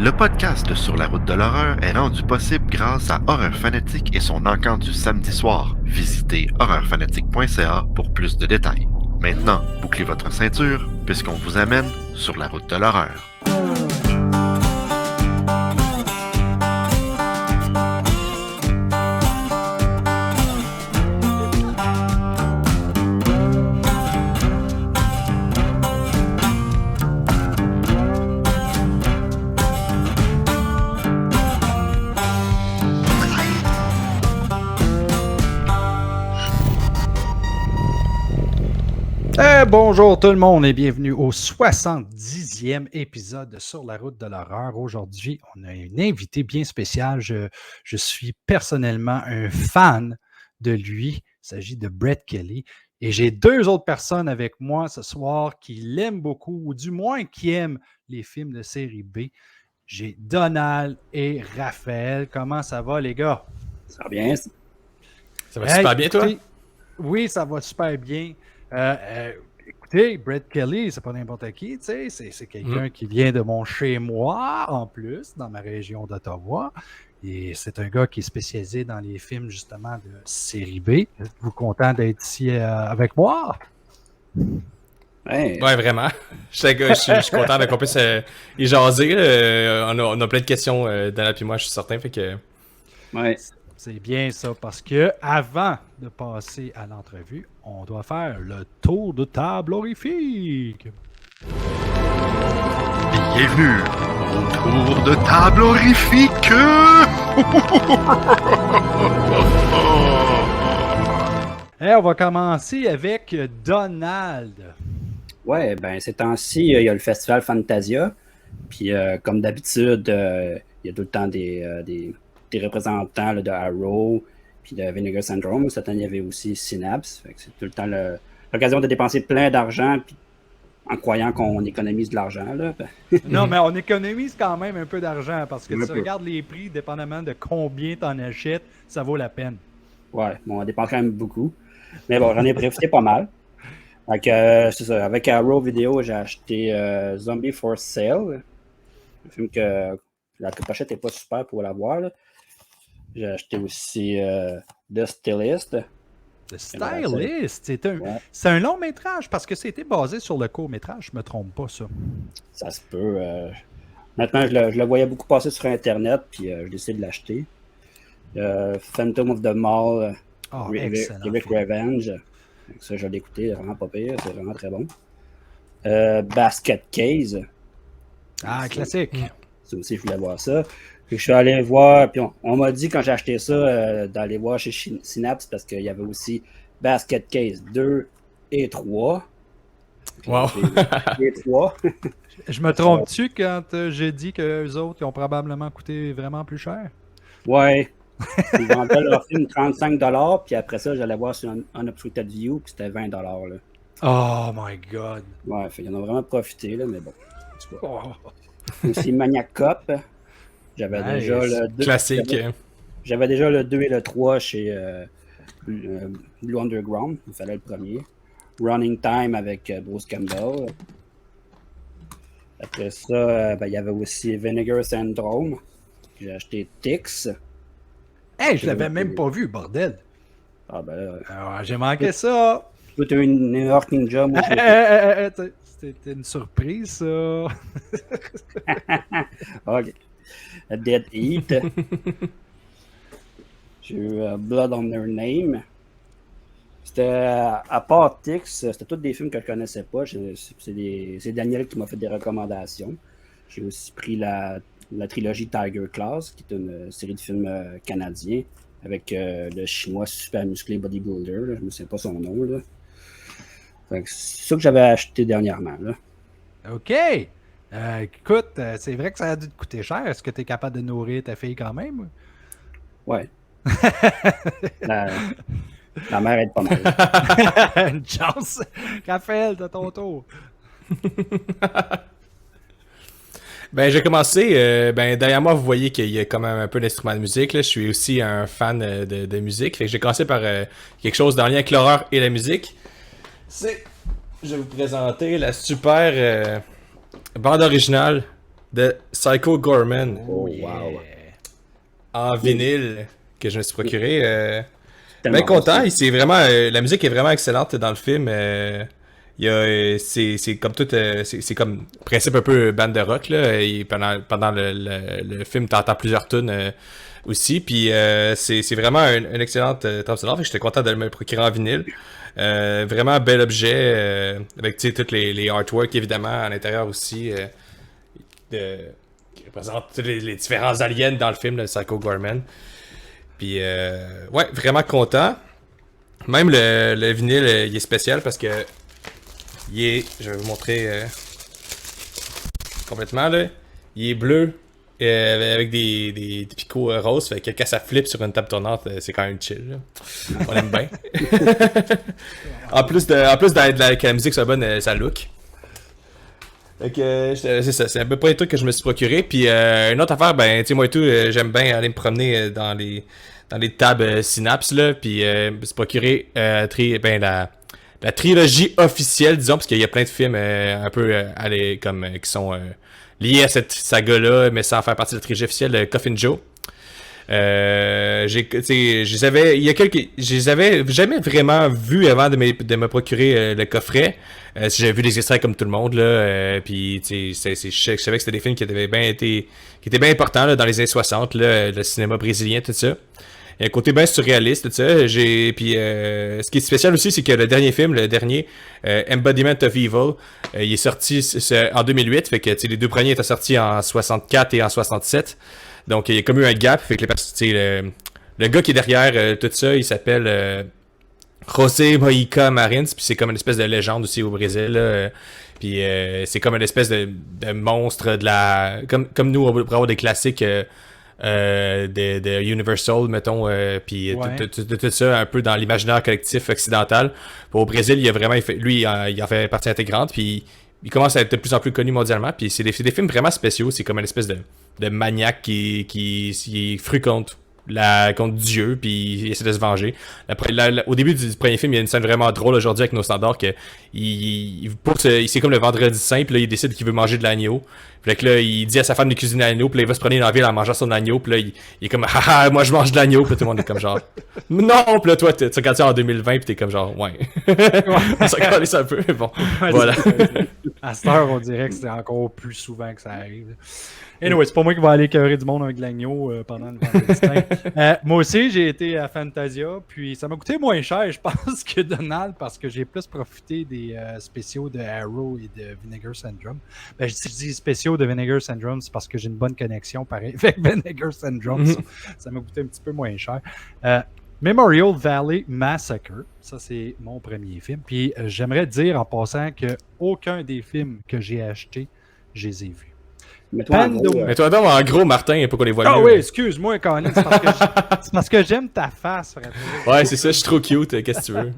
Le podcast Sur la route de l'horreur est rendu possible grâce à Horreur Fanatique et son encamp du samedi soir. Visitez horreurfanatique.ca pour plus de détails. Maintenant, bouclez votre ceinture puisqu'on vous amène sur la route de l'horreur. Bonjour tout le monde et bienvenue au 70e épisode de Sur la route de l'horreur. Aujourd'hui, on a une invitée bien spéciale. Je suis personnellement un fan de lui. Il s'agit de Brett Kelly. Et j'ai deux autres personnes avec moi ce soir qui l'aiment beaucoup, ou du moins qui aiment les films de série B. J'ai Donald et Raphaël. Comment ça va, les gars? Ça va bien? Ça va super bien, toi? Oui, ça va super bien. Écoutez, Brett Kelly, c'est pas n'importe qui, tu sais, c'est quelqu'un qui vient de mon chez-moi, en plus, dans ma région d'Ottawa. Et c'est un gars qui est spécialisé dans les films, justement, de série B. Êtes-vous content d'être ici avec moi? Ouais, vraiment. Je suis content qu'on puisse y jaser. On a plein de questions, Donald et moi, je suis certain, fait que... Ouais. C'est bien ça, parce que avant de passer à l'entrevue, on doit faire le tour de table horrifique. Bienvenue au tour de table horrifique. Et on va commencer avec Donald. Ouais, ben ces temps-ci, il y a le festival Fantasia. Puis comme d'habitude, il y a tout le temps des représentants là, de Arrow puis de Vinegar Syndrome. Cette année, il y avait aussi Synapse. Fait que c'est tout le temps l'occasion de dépenser plein d'argent puis en croyant qu'on économise de l'argent. Là. Non, mais on économise quand même un peu d'argent parce que tu peu. regardes les prix, dépendamment de combien tu en achètes, ça vaut la peine. Ouais, bon, on dépense quand même beaucoup. Mais bon, j'en ai profité pas mal. Donc, c'est ça. Avec Arrow Video, j'ai acheté Zombie for Sale. Un film que la pochette n'est pas super pour la voir. Là. J'ai acheté aussi The Stylist. The Stylist, c'est un long métrage parce que c'était basé sur le court métrage, je me trompe pas ça. Ça se peut. Maintenant, je le voyais beaucoup passer sur Internet, puis je décide de l'acheter. Phantom of the Mall, Eric Revenge. Ça, je l'ai écouté, c'est vraiment pas pire, c'est vraiment très bon. Basket Case. Ah, classique. Ça aussi, je voulais voir ça. Puis je suis allé voir, puis on m'a dit quand j'ai acheté ça d'aller voir chez Synapse parce qu'il y avait aussi Basket Case 2 et 3. Wow! Et 3. Je me trompe-tu quand j'ai dit qu'eux autres ils ont probablement coûté vraiment plus cher? Ouais. Ils vendaient leur film 35$, puis après ça, j'allais voir sur Unobstructed View, puis c'était 20$. Là. Oh my God! Ouais, fait, ils en ont vraiment profité, là, mais bon. Aussi Maniac Cop. J'avais déjà le 2. Classique. J'avais déjà le 2 et le 3 chez Blue Underground. Il fallait le premier. Running Time avec Bruce Campbell. Après ça, il y avait aussi Vinegar Syndrome. J'ai acheté Tix. Hey, je l'avais même pas vu, bordel! Ah ben là. Alors, j'ai manqué ça! Toi, t'as eu une New York Ninja. Moi, c'était une surprise, ça! Ok. Dead Heat. J'ai eu Blood on Their Name. C'était, à part Tix, c'était tous des films que je connaissais pas. C'est Daniel qui m'a fait des recommandations. J'ai aussi pris la trilogie Tiger Class, qui est une série de films canadiens, avec le chinois super musclé bodybuilder. Là. Je ne me souviens pas son nom. Là. C'est ça que j'avais acheté dernièrement. Là. OK! Écoute, c'est vrai que ça a dû te coûter cher. Est-ce que tu es capable de nourrir ta fille quand même? Ouais. La mère aide pas mal. Une chance! Raphaël, t'as ton tour. Ben, j'ai commencé. Derrière moi, vous voyez qu'il y a quand même un peu d'instruments de musique. Là. Je suis aussi un fan de musique. Fait que j'ai commencé par quelque chose dans le lien avec l'horreur et la musique. Je vais vous présenter la super bande originale de Psycho Gorman Oh, wow. en vinyle que je me suis procuré. Tellement Bien content, bon, c'est vraiment, la musique est vraiment excellente dans le film. C'est comme tout, c'est comme principe un peu band de rock là. Et pendant le film, t'entends plusieurs tunes aussi. Puis c'est vraiment une excellente trame sonore. Fait que j'étais content de me le procurer en vinyle. Vraiment bel objet avec tous les artworks évidemment à l'intérieur aussi qui représentent tous les différents aliens dans le film de Psycho Gorman. Puis ouais, vraiment content. Même le vinyle il est spécial parce que je vais vous montrer complètement là. Il est bleu avec des picots roses. Fait que quand ça flippe sur une table tournante, c'est quand même chill. Là. On aime bien. en plus que la musique soit bonne, ça look. Fait que c'est ça, c'est à peu près les trucs que je me suis procuré. Puis une autre affaire, ben tu sais moi et tout, j'aime bien aller me promener dans les tabs Synapse là. Puis me suis procuré la trilogie officielle, disons, parce qu'il y a plein de films un peu qui sont liés à cette saga-là, mais sans faire partie de la trilogie officielle, Coffin Joe. Je les avais jamais vraiment vus avant de me procurer le coffret. J'avais vu des extraits comme tout le monde là, puis je savais que c'était des films qui étaient bien importants là, dans les années 60, là, le cinéma brésilien, tout ça. Il y a un côté bien surréaliste, tout ça. Puis ce qui est spécial aussi, c'est que le dernier, Embodiment of Evil, il est sorti en 2008. Fait que les deux premiers étaient sortis en 64 et en 67. Donc il y a comme eu un gap. Fait que le gars qui est derrière tout ça, il s'appelle José Mojica Marins. Puis c'est comme une espèce de légende aussi au Brésil. Là. Puis c'est comme une espèce de monstre de la. Comme nous, on pourrait avoir des classiques. De Universal, mettons, puis Ouais. tout ça un peu dans l'imaginaire collectif occidental. Au Brésil, il en fait partie intégrante, puis il commence à être de plus en plus connu mondialement, puis c'est des films vraiment spéciaux, c'est comme une espèce de maniaque qui est fru contre Dieu, puis il essaie de se venger. Au début du premier film, il y a une scène vraiment drôle aujourd'hui avec nos standards que c'est comme le vendredi saint, puis là il décide qu'il veut manger de l'agneau. Puis là il dit à sa femme de cuisiner l'agneau, puis là il va se promener dans la ville en mangeant son agneau, puis là il est comme haha moi je mange de l'agneau, puis tout le monde est comme genre non, puis là toi tu regardes ça en 2020 puis t'es comme genre ouais. On s'en calisse un peu, bon voilà. À cette heure, on dirait que c'est encore plus souvent que ça arrive. Anyway, c'est pas moi qui vais aller écœurer du monde avec l'agneau pendant le vendredi saint. Moi aussi, j'ai été à Fantasia, puis ça m'a coûté moins cher, je pense, que Donald, parce que j'ai plus profité des spéciaux de Arrow et de Vinegar Syndrome. Ben, je dis spéciaux de Vinegar Syndrome, c'est parce que j'ai une bonne connexion, pareil, avec Vinegar Syndrome. Ça m'a coûté un petit peu moins cher. Memorial Valley Massacre, ça c'est mon premier film. Puis j'aimerais dire en passant que aucun des films que j'ai achetés, je les ai vus. Mets-toi en gros, Mais toi donc en gros Martin, pour qu'on les voit Ah mieux. oui, excuse-moi, Colin, c'est parce que j'aime ta face, frère. Ouais, c'est ça, je suis trop cute, qu'est-ce que tu veux.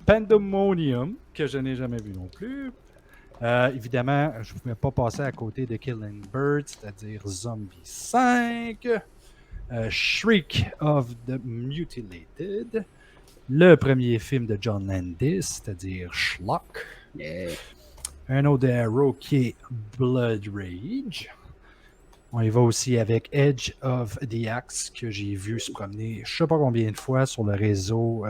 Pandemonium, que je n'ai jamais vu non plus. Évidemment, je ne pouvais pas passer à côté de Killing Bird, c'est-à-dire Zombie 5. Shriek of the Mutilated. Le premier film de John Landis, c'est-à-dire Schlock. yeah. Un autre de Arrow qui est Blood Rage. On y va aussi avec Edge of the Axe que j'ai vu se promener je sais pas combien de fois sur le réseau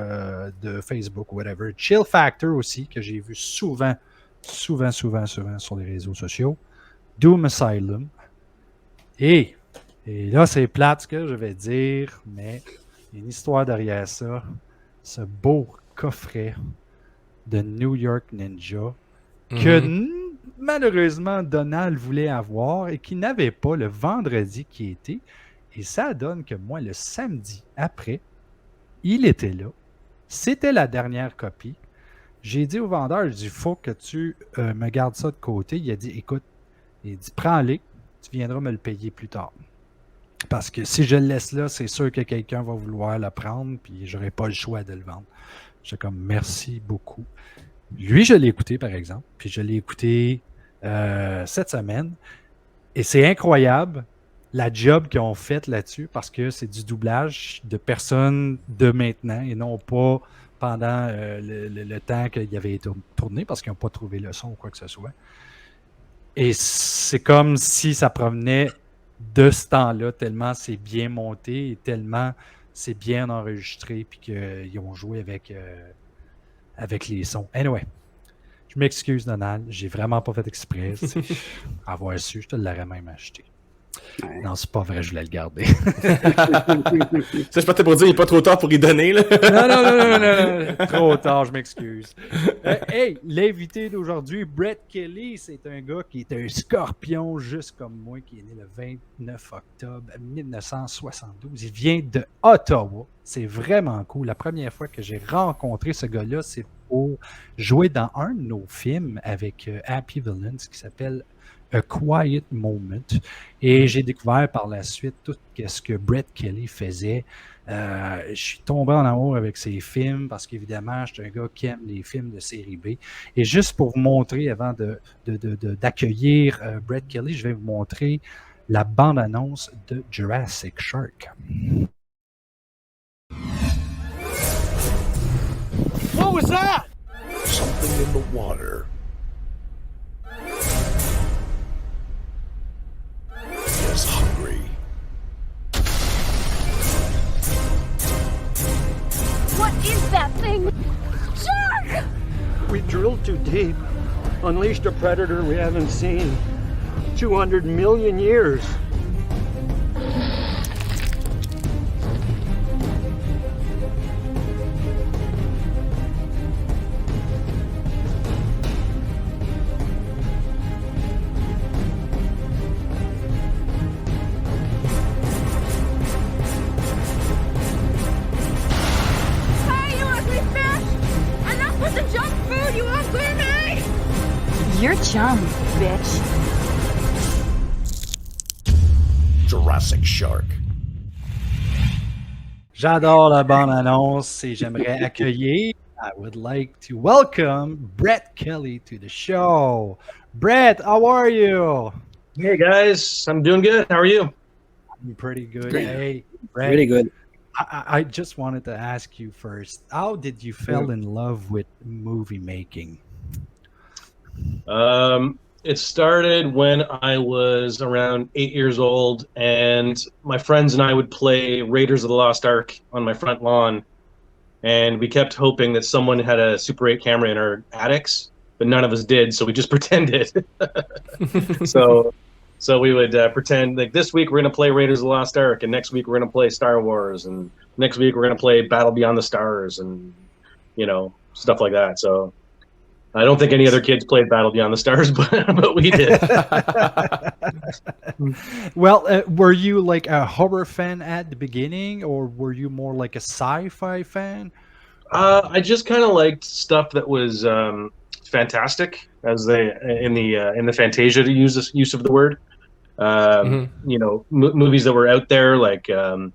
de Facebook ou whatever. Chill Factor aussi que j'ai vu souvent sur les réseaux sociaux. Doom Asylum. Et là c'est plate ce que je vais dire, mais il y a une histoire derrière ça. Ce beau coffret de New York Ninja que malheureusement Donald voulait avoir et qui n'avait pas le vendredi qui était. Et ça donne que moi, le samedi après, il était là. C'était la dernière copie. J'ai dit au vendeur, il faut que tu me gardes ça de côté. Il a dit, écoute, il dit, prends-les, tu viendras me le payer plus tard. Parce que si je le laisse là, c'est sûr que quelqu'un va vouloir le prendre, puis j'aurai pas le choix de le vendre. J'étais comme, merci beaucoup. Lui, je l'ai écouté, par exemple, puis je l'ai écouté cette semaine, et c'est incroyable la job qu'ils ont faite là-dessus, parce que c'est du doublage de personnes de maintenant, et non pas pendant le temps qu'il y avait été tourné, parce qu'ils n'ont pas trouvé le son ou quoi que ce soit. Et c'est comme si ça provenait de ce temps-là, tellement c'est bien monté et tellement c'est bien enregistré, puis qu'ils ont joué avec les sons. Anyway, je m'excuse, Donald, j'ai vraiment pas fait exprès. Avoir su, je te l'aurais même acheté. Ouais. Non, c'est pas vrai, je voulais le garder. Ça, je partais pour dire, il n'est pas trop tard pour y donner, là. Non. Trop tard, je m'excuse. Hey, l'invité d'aujourd'hui, Brett Kelly, c'est un gars qui est un scorpion, juste comme moi, qui est né le 29 octobre 1972. Il vient de Ottawa. C'est vraiment cool. La première fois que j'ai rencontré ce gars-là, c'est pour jouer dans un de nos films avec Happy Villains qui s'appelle A Quiet Moment. Et j'ai découvert par la suite tout ce que Brett Kelly faisait. Je suis tombé en amour avec ses films parce qu'évidemment, je suis un gars qui aime les films de série B. Et juste pour vous montrer, avant d'accueillir Brett Kelly, je vais vous montrer la bande-annonce de Jurassic Shark. What was that? Something in the water. He is hungry. What is that thing? Shark! We drilled too deep, unleashed a predator we haven't seen 200 million years. Hey, you ugly fish! Enough with the junk food, you ugly me! You're chum, bitch. Jurassic Shark. J'adore la bande-annonce et j'aimerais accueillir. I would like to welcome Brett Kelly to the show. Brett, how are you? Hey guys, I'm doing good. How are you? I'm pretty good. Great. Hey, Brett. Really good. I just wanted to ask you first, how did you fall in love with movie making? It started when I was around 8 years old, and my friends and I would play Raiders of the Lost Ark on my front lawn, and we kept hoping that someone had a Super 8 camera in our attics, but none of us did, so we just pretended. So we would pretend like this week we're going to play Raiders of the Lost Ark, and next week we're going to play Star Wars, and next week we're going to play Battle Beyond the Stars, and stuff like that. So I don't think any other kids played Battle Beyond the Stars, but we did. Well, were you like a horror fan at the beginning, or were you more like a sci-fi fan? I just kind of liked stuff that was fantastic, as they in the Fantasia use of the word. Movies that were out there, like I'd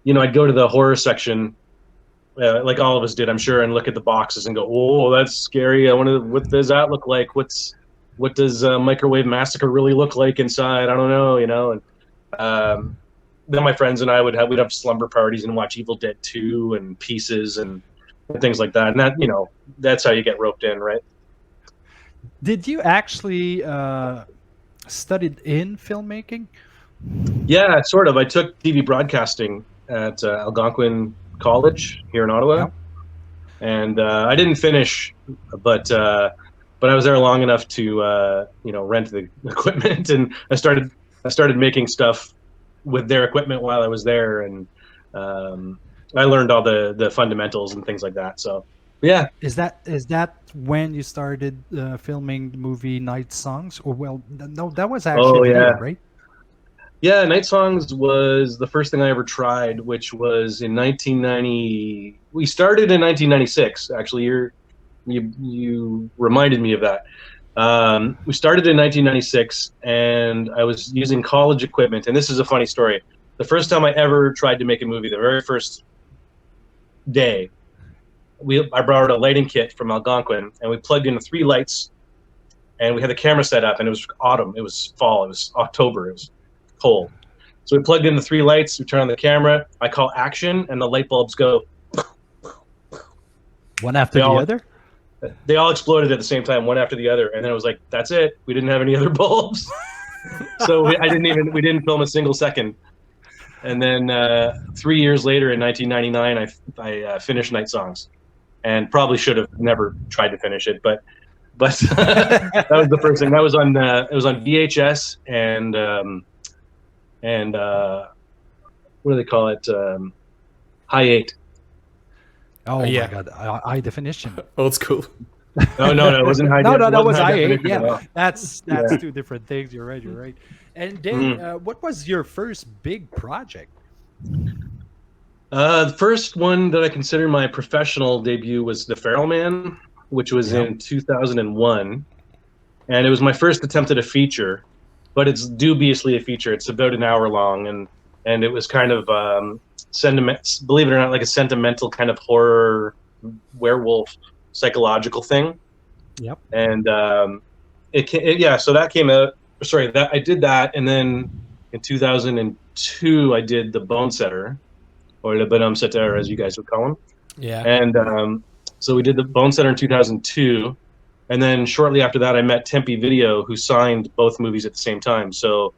go to the horror section. Like all of us did, I'm sure, and look at the boxes and go, "Oh, that's scary. I wonder what does that look like? What does Microwave Massacre really look like inside? I don't know, And then my friends and I we'd have slumber parties and watch Evil Dead 2 and Pieces and things like that. And that that's how you get roped in, right? Did you actually studied in filmmaking? Yeah, sort of. I took TV broadcasting at Algonquin College here in Ottawa, and I didn't finish, but I was there long enough to rent the equipment, and I started making stuff with their equipment while I was there, and I learned all the fundamentals and things like that. So yeah. Is that when you started filming the movie Night Songs? Or no, that was actually video, right? Yeah, Night Songs was the first thing I ever tried, which was in 1990. We started in 1996. Actually, you reminded me of that. We started in 1996, and I was using college equipment. And this is a funny story. The first time I ever tried to make a movie, the very first day, I borrowed a lighting kit from Algonquin, and we plugged in 3 lights, and we had the camera set up, and it was autumn. It was fall. It was October. It was cold. So we plugged in the 3 lights, we turn on the camera, I call action, and the light bulbs go one after the other? they all exploded at the same time, one after the other, and then it was like, that's it. We didn't have any other bulbs, so we didn't film a single second. And then 3 years later, in 1999, I finished Night Songs, and probably should have never tried to finish it, but that was the first thing. That was on it was on VHS and what do they call it? High 8. Oh yeah. my God, high definition. Old school. No, it wasn't high. No, def. that was Wasn't high I8. definition at Yeah, all. that's two different things. You're right. And then, what was your first big project? The first one that I consider my professional debut was The Feral Man, which was in 2001, and it was my first attempt at a feature, but it's dubiously a feature. It's about an hour long, and it was kind of believe it or not, like a sentimental kind of horror werewolf psychological thing. Yep. And so that came out. Sorry, that I did that, and then in 2002 I did the Bonesetter, or le BONESETTER as you guys would call him. Yeah. And so we did the Bonesetter in 2002, and then shortly after that I met Tempe Video, who signed both movies at the same time. So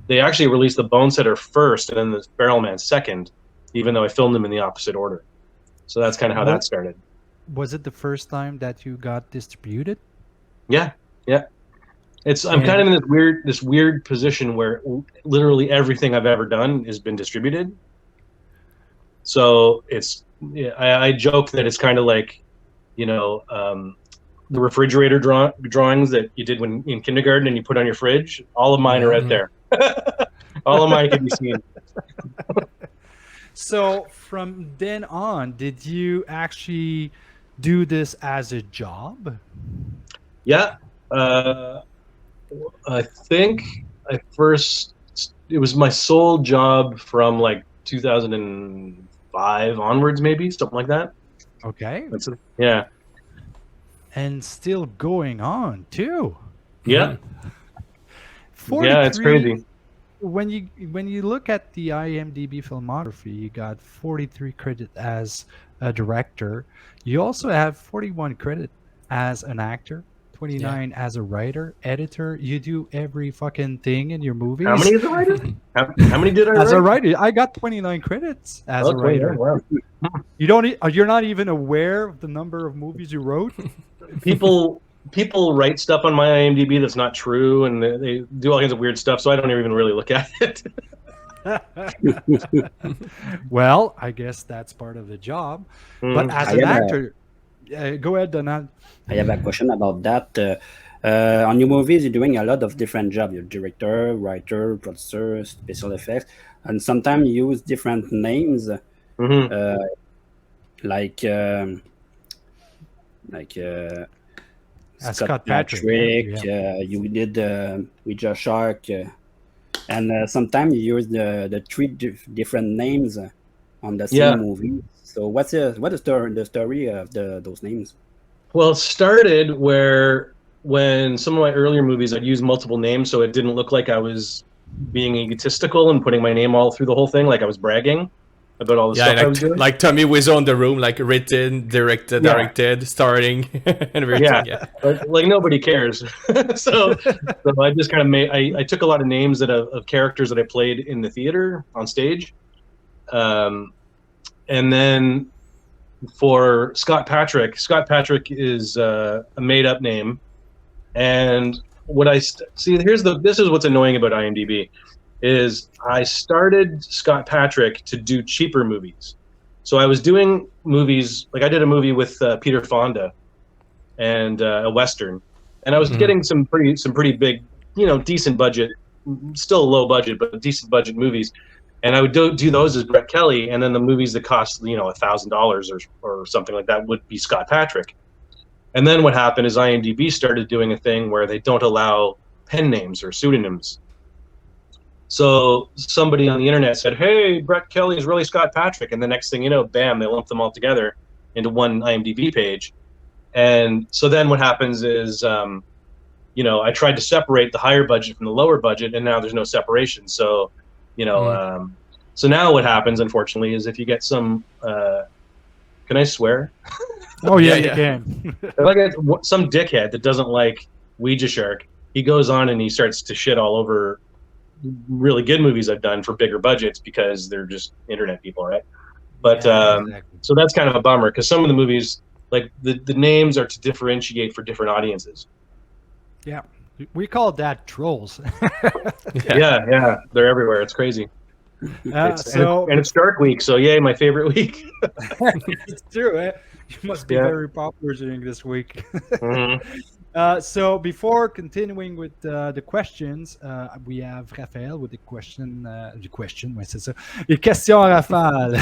they actually released the Bonesetter first and then the Feral Man second, even though I filmed them in the opposite order. So that's kind of how that started. Was it the first time that you got distributed? Yeah. I'm kind of in this weird position where literally everything I've ever done has been distributed. So I joke that it's kind of like, the refrigerator drawings that you did when in kindergarten and you put on your fridge. All of mine are out there. All of mine can be seen. So from then on, did you actually do this as a job? Yeah. I think it was my sole job from like 2005 onwards, maybe something like that. Okay. Yeah. And still going on too. Yeah. 43, yeah, it's crazy. When you look at the IMDb filmography, you got 43 credits as a director. You also have 41 credits as an actor, 29 as a writer, editor. You do every fucking thing in your movies. How many as a writer? How many did I As write? a writer, I got 29 credits as a writer. Wow. You're not even aware of the number of movies you wrote? People write stuff on my IMDb that's not true, and they do all kinds of weird stuff, so I don't even really look at it. Well, I guess that's part of the job. But as an actor, go ahead, Donald. I have a question about that. On your movies, you're doing a lot of different jobs. You're director, writer, producer, special effects, and sometimes you use different names, like Scott Patrick. You did OUIJA Shark, and sometimes you use the three different names on the same movie. So what is the story of those names? Well, it started when some of my earlier movies I'd use multiple names, so it didn't look like I was being egotistical and putting my name all through the whole thing, like I was bragging about all the stuff I was doing. Like Tommy Wiseau in the room, like written, directed, starring, and everything. Yeah. But, like nobody cares. so I just kind of I took a lot of names of characters that I played in the theater on stage, and then for Scott Patrick is a made-up name, and what I see this is what's annoying about IMDb. Is I started Scott Patrick to do cheaper movies. So I was doing movies, like I did a movie with Peter Fonda and a Western. And I was getting some pretty big, decent budget, still low budget, but decent budget movies. And I would do those as Brett Kelly. And then the movies that cost, $1,000 or something like that would be Scott Patrick. And then what happened is IMDb started doing a thing where they don't allow pen names or pseudonyms. So somebody on the internet said, "Hey, Brett Kelly is really Scott Patrick," and the next thing you know, bam, they lump them all together into one IMDb page. And so then what happens is, I tried to separate the higher budget from the lower budget, and now there's no separation. So, so now what happens, unfortunately, is if you get some, can I swear? Oh yeah, Yeah, you yeah. can. Like some dickhead that doesn't like Ouija Shark, he goes on and he starts to shit all over really good movies I've done for bigger budgets because they're just internet people, right? But Yeah, exactly. so that's kind of a bummer because some of the movies, like the names are to differentiate for different audiences. Yeah, we call that trolls. Yeah, they're everywhere. It's crazy. And it's Shark Week, so yay, my favorite week. It's true. Eh? You must be Yeah. very popular during this week. Mhm. So before continuing with the questions, we have Raphaël with the question. Ouais, c'est ça. Les questions à Raphaël.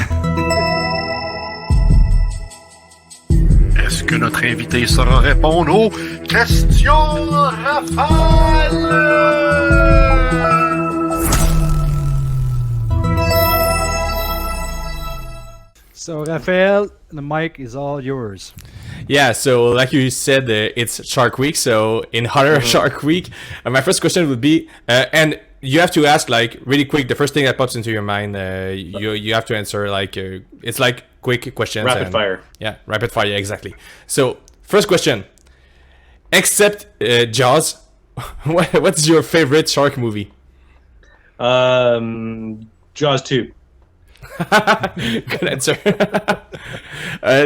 Est-ce que notre invité saura répondre aux questions Rafale? So Raphaël, the mic is all yours. Yeah, so like you said, it's Shark Week. So in Horror Shark Week, my first question would be, and you have to ask like really quick. The first thing that pops into your mind, you have to answer like it's like quick questions. Rapid fire. Yeah, rapid fire. Yeah, exactly. So first question, except Jaws, what's your favorite shark movie? Jaws 2. Good answer.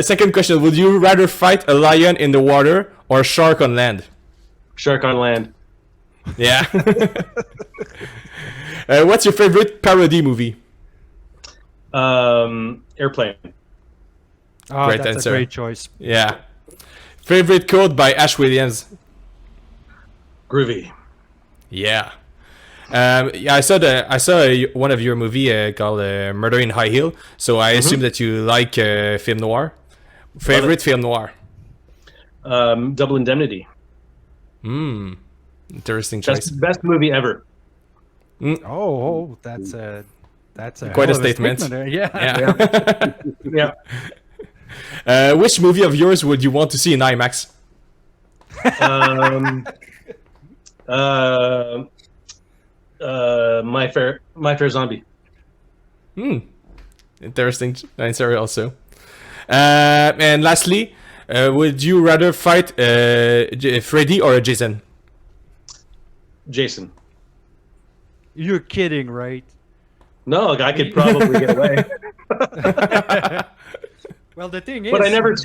Second question, would you rather fight a lion in the water or a shark on land? Shark on land. Yeah. What's your favorite parody movie? Airplane. Oh, Great that's answer. a great choice. Yeah. Favorite quote by Ash Williams? Groovy. Yeah. Yeah, I saw one of your movie called Murder in High Heel. So I assume that you like film noir. Favorite film noir? Double Indemnity. Interesting choice. Best movie ever. Oh, that's Quite a hell of statement. there. Yeah. Yeah. Yeah. Which movie of yours would you want to see in IMAX? My Fair Zombie. Interesting answer also. And lastly, would you rather fight Freddy or Jason? Jason. You're kidding, right? No, I could probably get away. Well, the thing is, But I never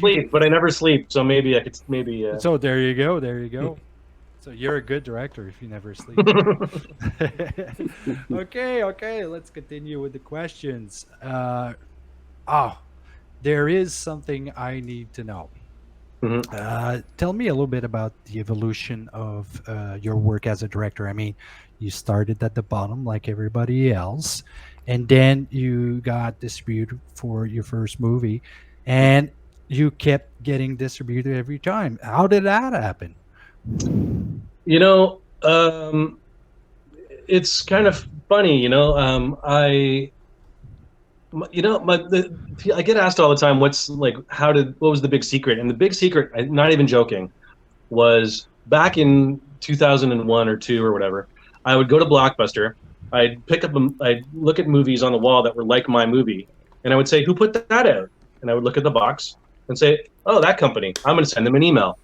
sleep. So maybe I could So there you go. There you go. So you're a good director if you never sleep. Okay. Let's continue with the questions. There is something I need to know. Tell me a little bit about the evolution of your work as a director. I mean, you started at the bottom like everybody else, and then you got distributed for your first movie, and you kept getting distributed every time. How did that happen? You know, it's kind of funny. I get asked all the time, what was the big secret? And the big secret, I'm not even joking, was back in 2001 or 2 or whatever. I would go to Blockbuster. I'd look at movies on the wall that were like my movie, and I would say, "Who put that out?" And I would look at the box and say, "Oh, that company. I'm going to send them an email."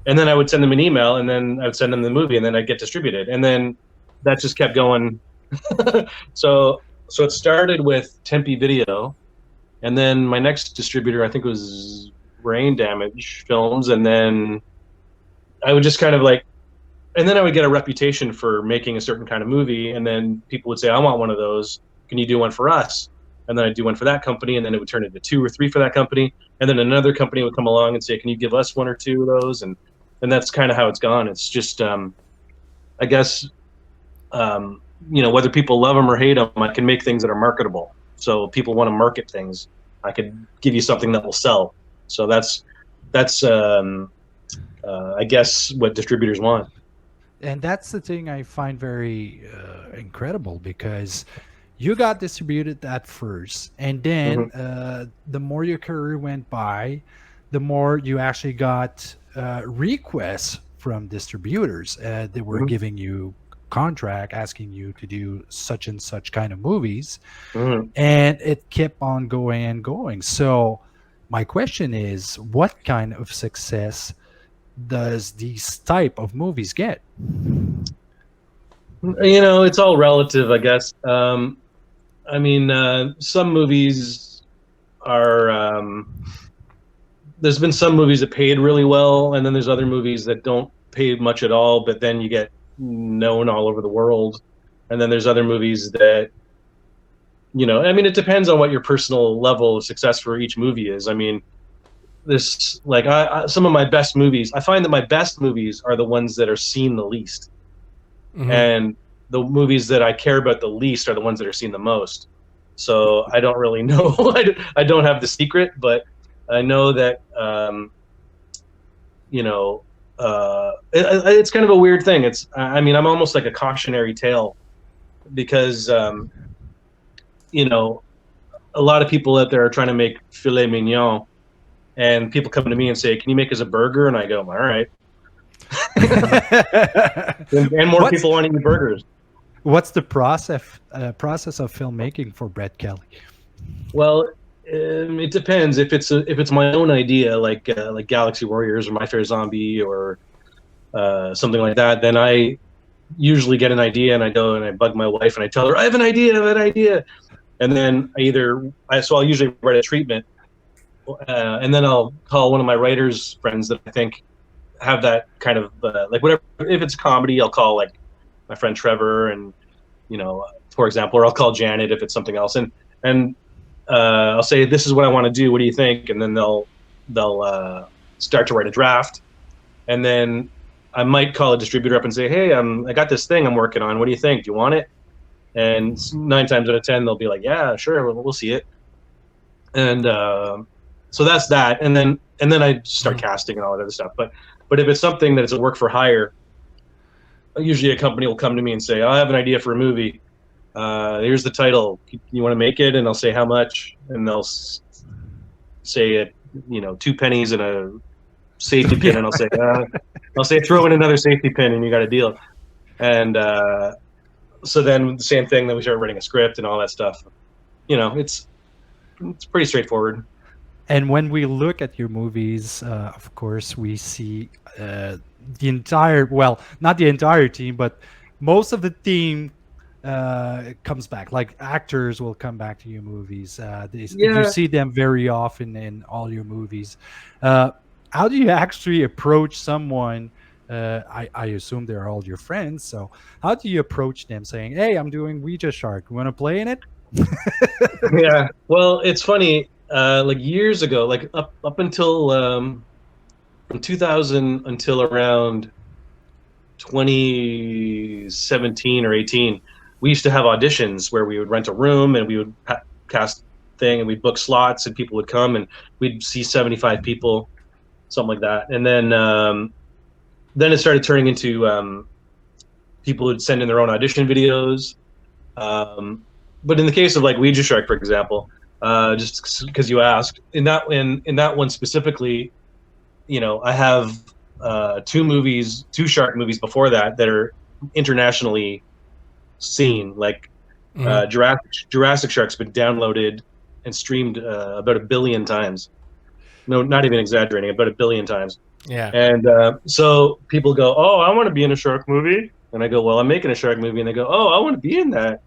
And then I would send them an email, and then I would send them the movie, and then I'd get distributed. And then that just kept going. So it started with Tempe Video, and then my next distributor, I think, was Brain Damage Films, and then I would just kind of and then I would get a reputation for making a certain kind of movie, and then people would say, "I want one of those. Can you do one for us?" And then I'd do one for that company, and then it would turn into 2 or 3 for that company, and then another company would come along and say, "Can you give us 1 or 2 of those?" And that's kind of how it's gone. It's just, I guess, whether people love them or hate them, I can make things that are marketable. So people want to market things. I could give you something that will sell. So that's I guess what distributors want. And that's the thing I find very incredible, because you got distributed at first, and then the more your career went by, the more you actually got requests from distributors. They were giving you contract, asking you to do such and such kind of movies, and it kept on going and going. So my question is, what kind of success does these type of movies get? You know, it's all relative, I guess. I mean, some movies are. There's been some movies that paid really well, and then there's other movies that don't pay much at all, but then you get known all over the world. And then there's other movies that, you know, I mean, it depends on what your personal level of success for each movie is. I mean, this, like, some of my best movies, I find that my best movies are the ones that are seen the least. Mhm. And the movies that I care about the least are the ones that are seen the most. So I don't really know. I don't have the secret, but I know that, you know, it's kind of a weird thing. I mean, I'm almost like a cautionary tale because, you know, a lot of people out there are trying to make filet mignon, and people come to me and say, "Can you make us a burger?" And I go, "All right." And more people want to eat burgers. What's the process of filmmaking for Brett Kelly? Well, it depends. If it's my own idea, like Galaxy Warriors or My Fair Zombie or something like that, then I usually get an idea and I go and I bug my wife and I tell her, I have an idea, and then I'll usually write a treatment, and then I'll call one of my writers friends that I think have that kind of like whatever. If it's a comedy, I'll call like my friend Trevor, and you know, for example, or I'll call Janet if it's something else, and I'll say, this is what I want to do. What do you think? And then they'll start to write a draft, and then I might call a distributor up and say, hey, I got this thing I'm working on. What do you think? Do you want it? And 9 times out of 10, they'll be like, yeah, sure, we'll see it. And so that's that. And then I start casting and all that other stuff. But if it's something that is a work for hire, usually a company will come to me and say, I have an idea for a movie. Here's the title. You want to make it? And I'll say how much, and they'll say, you know, 2 pennies and a safety pin, and I'll say throw in another safety pin, and you got a deal. And so then the same thing. Then we start writing a script and all that stuff. You know, it's pretty straightforward. And when we look at your movies, of course, we see the entire, well, not the entire team, but most of the team comes back. Like actors will come back to your movies. You see them very often in all your movies. How do you actually approach someone? I assume they're all your friends. So how do you approach them saying, hey, I'm doing OUIJA Shark. You want to play in it? Yeah. Well, it's funny. Like years ago, like up until from 2000 until around 2017 or 18, we used to have auditions where we would rent a room and we would cast thing, and we'd book slots and people would come and we'd see 75 people, something like that. And then it started turning into people would send in their own audition videos. But in the case of like OUIJA Shark, for example, just because you asked, in that one specifically, you know, I have 2 shark movies before that are internationally seen. Like Jurassic Shark's been downloaded and streamed about 1 billion times. No, not even exaggerating, about 1 billion times. Yeah. And so people go, oh, I want to be in a shark movie. And I go, well, I'm making a shark movie. And they go, oh, I want to be in that.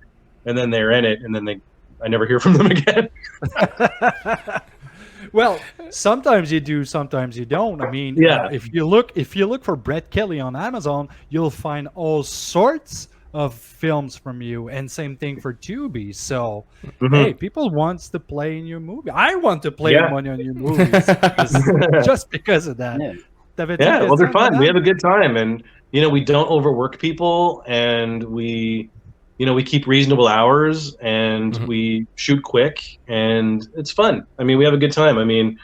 And then they're in it, and then I never hear from them again. Well, sometimes you do, sometimes you don't. I mean, Yeah. If you look for Brett Kelly on Amazon, you'll find all sorts of films from you, and same thing for Tubi. So, hey, people wants to play in your movie. I want to play in one of your movies just because of that. Yeah, well, they're fun. We have a good time, and you know, we don't overwork people, and we keep reasonable hours, and we shoot quick, and it's fun. I mean, we have a good time. I mean,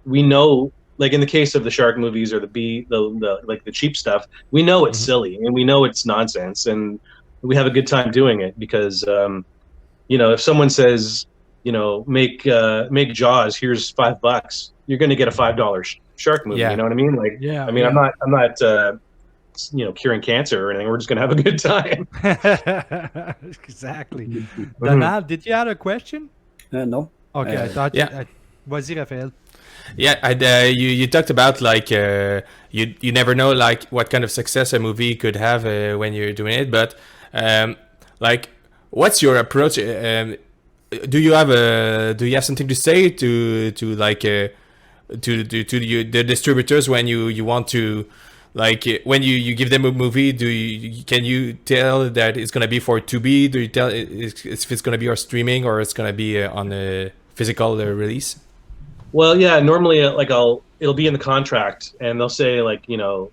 we know, like in the case of the shark movies or the cheap stuff, we know it's silly and we know it's nonsense, and we have a good time doing it because, you know, if someone says, you know, make Jaws, here's $5, you're going to get a $5 shark movie. Yeah. You know what I mean? Like, I mean, I'm not you know, curing cancer or anything. We're just gonna have a good time. Exactly. Donald, did you have a question? No. Okay, I thought Vas-y, Raphaël. Yeah, you talked about like you never know like what kind of success a movie could have when you're doing it, but like what's your approach? Do you have something to say to like the distributors when you want to like when you give them a movie? Can you tell that it's gonna be for Tubi? Do you tell if it's gonna be on streaming or it's gonna be on a physical release? Well, yeah, normally it'll be in the contract, and they'll say like, you know,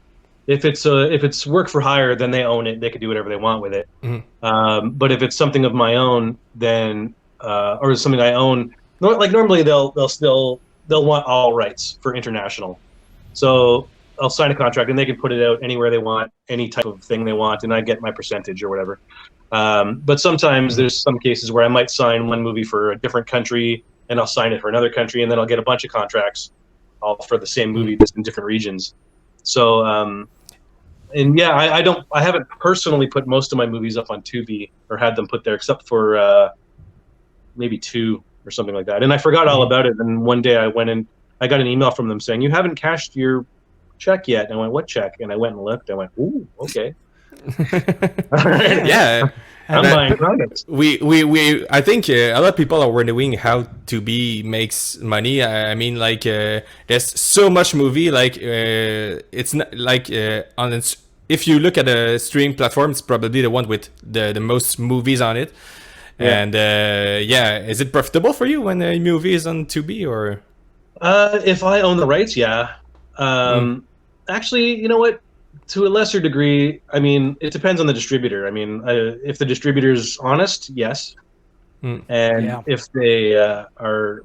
if it's work for hire, then they own it. They can do whatever they want with it. Mm-hmm. But if it's something of my own, then or something I own, like normally they'll want all rights for international. So I'll sign a contract, and they can put it out anywhere they want, any type of thing they want, and I get my percentage or whatever. But sometimes there's some cases where I might sign one movie for a different country, and I'll sign it for another country, and then I'll get a bunch of contracts all for the same movie just in different regions. So, and yeah, I haven't personally put most of my movies up on Tubi or had them put there, except for maybe 2 or something like that. And I forgot all about it. And one day I went and I got an email from them saying, "You haven't cashed your check yet." And I went, "What check?" And I went and looked. I went, "Ooh, okay." Yeah. I'm buying products. I think a lot of people are wondering how Tubi makes money. I mean, like there's so much movie. Like it's not like if you look at a streaming platform, it's probably the one with the most movies on it. Yeah. And yeah, is it profitable for you when a movie is on Tubi or? If I own the rights, yeah. Actually, you know what? To a lesser degree, I mean, it depends on the distributor. I mean, if the distributor's honest, yes. And if they are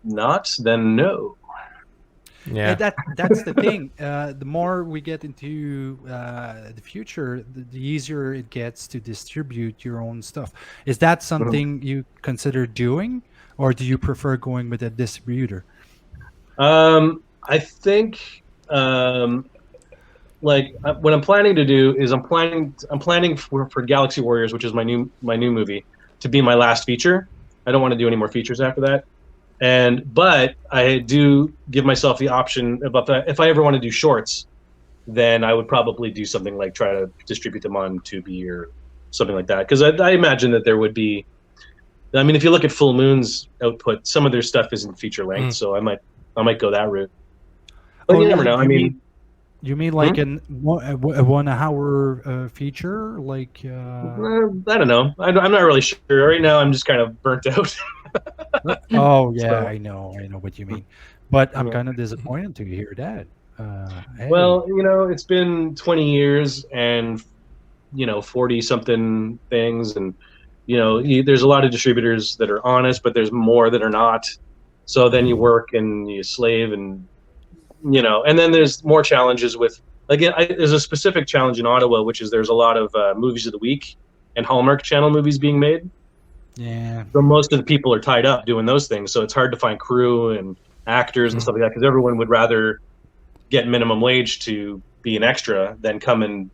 not, then no. Yeah, that's the thing. The more we get into the future, the easier it gets to distribute your own stuff. Is that something you consider doing, or do you prefer going with a distributor? I think like what I'm planning to do is I'm planning for Galaxy Warriors, which is my new movie, to be my last feature. I don't want to do any more features after that. But I do give myself the option about that. If I ever want to do shorts, then I would probably do something like try to distribute them on Tubi or something like that. Because I imagine that there would be, I mean, if you look at Full Moon's output, some of their stuff isn't feature length, so I might go that route. But you never know. I mean, you mean like a 1 hour feature? Like I don't know. I'm not really sure. Right now, I'm just kind of burnt out. Oh yeah, so, I know what you mean. But I'm kind of disappointed to hear that. Hey. Well, you know, it's been 20 years and 40 something things, and there's a lot of distributors that are honest, but there's more that are not. So then you work and you slave, and and then there's more challenges with, again, there's a specific challenge in Ottawa, which is there's a lot of movies of the week and Hallmark Channel movies being made. Yeah. So most of the people are tied up doing those things. So it's hard to find crew and actors and stuff like that, because everyone would rather get minimum wage to be an extra than come and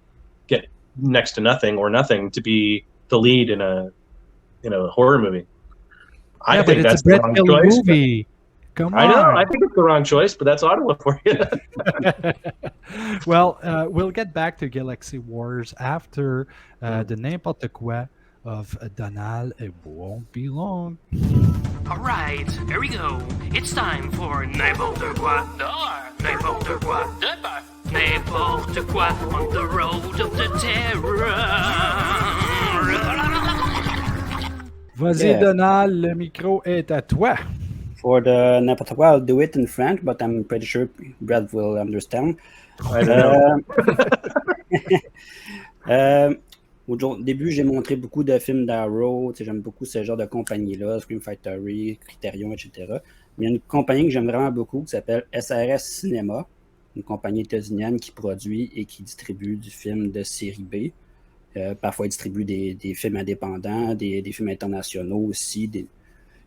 get next to nothing or nothing to be the lead in a horror movie. I think that's the wrong choice. Movie. Come on. I know. I think it's the wrong choice, but that's Ottawa for you. Well, we'll get back to Galaxy Wars after the N'importe Quoi of Donald. It won't be long. All right, here we go. It's time for N'importe Quoi d'horreur. N'importe Quoi de peur. N'importe Quoi on the road of the terror. Vas-y, Donald, le micro est à toi. For the N'importe Quoi, I'll do it in French, but I'm pretty sure Brad will understand. I don't know. Au début, j'ai montré beaucoup de films d'Arrow. J'aime beaucoup ce genre de compagnie-là, Scream Factory, Criterion, etc. Mais il y a une compagnie que j'aime vraiment beaucoup qui s'appelle SRS Cinéma, une compagnie états-unienne qui produit et qui distribue du film de série B. Parfois, ils distribuent des films indépendants, des films internationaux aussi.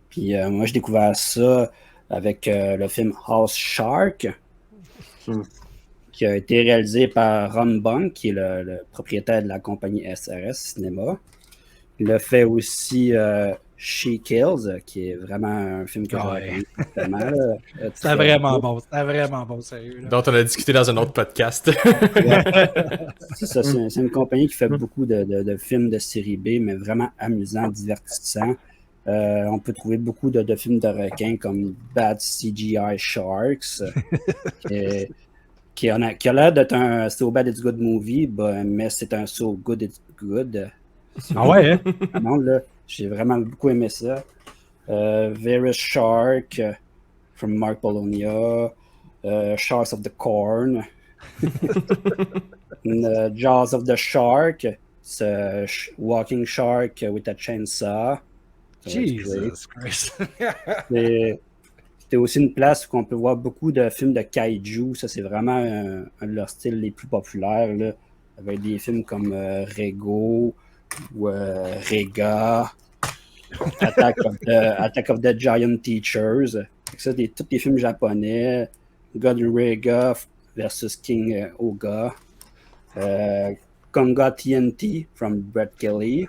Puis moi, j'ai découvert ça avec le film House Shark, qui a été réalisé par Ron Bunk, qui est le propriétaire de la compagnie SRS Cinéma. Il a fait aussi She Kills, qui est vraiment un film que j'aime vraiment. C'était vraiment bon. C'était vraiment bon, sérieux. Là. Dont on a discuté dans un autre podcast. C'est ça, c'est une compagnie qui fait beaucoup de films de série B, mais vraiment amusants, divertissants. On peut trouver beaucoup de films de requins comme Bad CGI Sharks, qui a l'air d'être un So Bad It's Good movie, mais c'est un So Good It's Good. Ah ouais, hein? Non, là, j'ai vraiment beaucoup aimé ça. Various Shark from Mark Polonia, Sharks of the Corn, Jaws of the Shark, Walking Shark with a Chainsaw. Jesus Christ. C'était aussi une place où on peut voir beaucoup de films de kaiju. Ça, c'est vraiment un de leurs styles les plus populaires, là, avec des films comme Rego ou Rega, Attack of the Giant Teachers. Ça, tous les films japonais. God Rega versus King Oga. Konga TNT from Brett Kelly.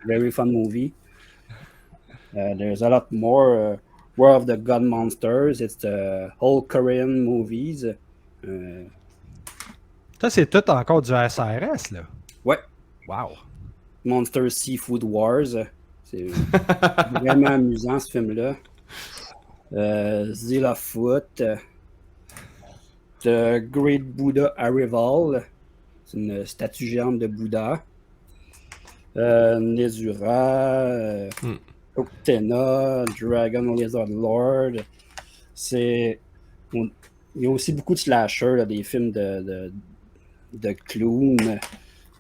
Very fun movie. There's a lot more. War of the God Monsters. It's the whole Korean movies. Ça, c'est tout encore du SRS, là. Ouais. Wow. Monster Seafood Wars. C'est vraiment amusant, ce film-là. Zilla Foot. The Great Buddha Arrival. C'est une statue géante de Bouddha. Nezura. Octena, Dragon Lizard Lord. Il y a aussi beaucoup de slashers, là, des films de clowns,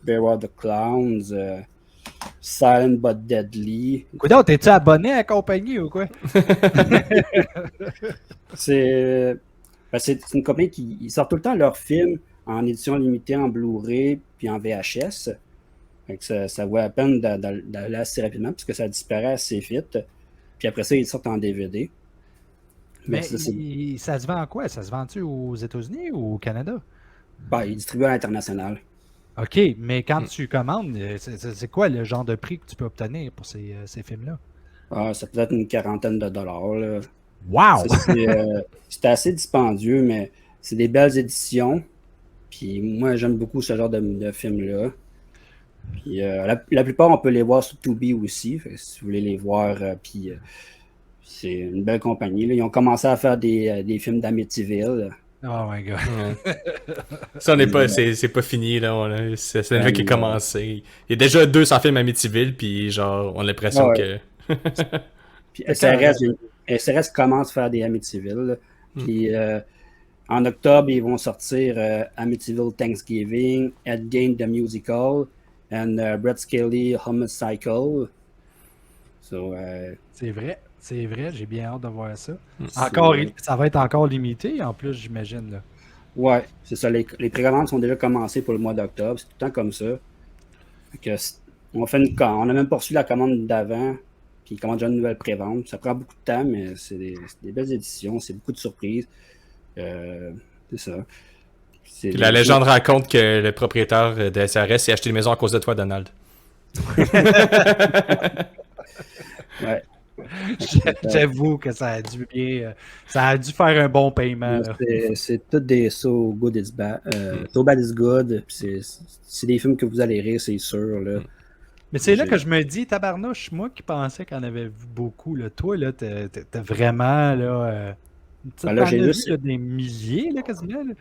Beware the Clowns, Silent but Deadly. Coudon, t'es-tu abonné à la compagnie ou quoi? C'est une compagnie qui sort tout le temps leurs films en édition limitée en Blu-ray puis en VHS. Ça vaut la peine d'aller assez rapidement parce que ça disparaît assez vite. Puis après ça, ils sortent en DVD. Mais ça se vend en quoi? Ça se vend-tu aux États-Unis ou au Canada? Ils distribuent à l'international. OK, mais quand tu commandes, c'est quoi le genre de prix que tu peux obtenir pour ces films-là? Ça peut être une quarantaine de dollars. Là. Wow! C'est assez dispendieux, mais c'est des belles éditions. Puis moi, j'aime beaucoup ce genre de films-là. Puis la plupart, on peut les voir sur Tubi aussi, si vous voulez les voir. Puis c'est une belle compagnie. Là. Ils ont commencé à faire des films d'Amityville. Oh my God. Ça, c'est pas fini, là. C'est un truc qui a commencé. Il y a déjà 200 films Amityville, puis genre, on a l'impression que... Puis SRS commence à faire des Amityville. Puis en octobre, ils vont sortir Amityville Thanksgiving, Ed Gein the Musical, and Brett Skelly Homicycle. C'est vrai, j'ai bien hâte de voir ça. Ça va être encore limité en plus, j'imagine. Là. Ouais, c'est ça. Les précommandes sont déjà commencées pour le mois d'octobre. C'est tout le temps comme ça. On a même pas reçu la commande d'avant, puis ils commandent déjà une nouvelle prévente. Ça prend beaucoup de temps, mais c'est des belles éditions, c'est beaucoup de surprises. C'est ça. La légende raconte que le propriétaire de SRS s'est acheté une maison à cause de toi, Donald. Ouais. J'avoue que ça a dû faire un bon paiement. C'est tous des So Good It's Bad. So Bad It's Good. C'est des films que vous allez rire, c'est sûr. Là. Mais c'est là que je me dis, tabarnouche, moi qui pensais qu'on avait vu beaucoup, là, toi, là, t'as vraiment là, j'ai juste des milliers, là, quasiment. Là.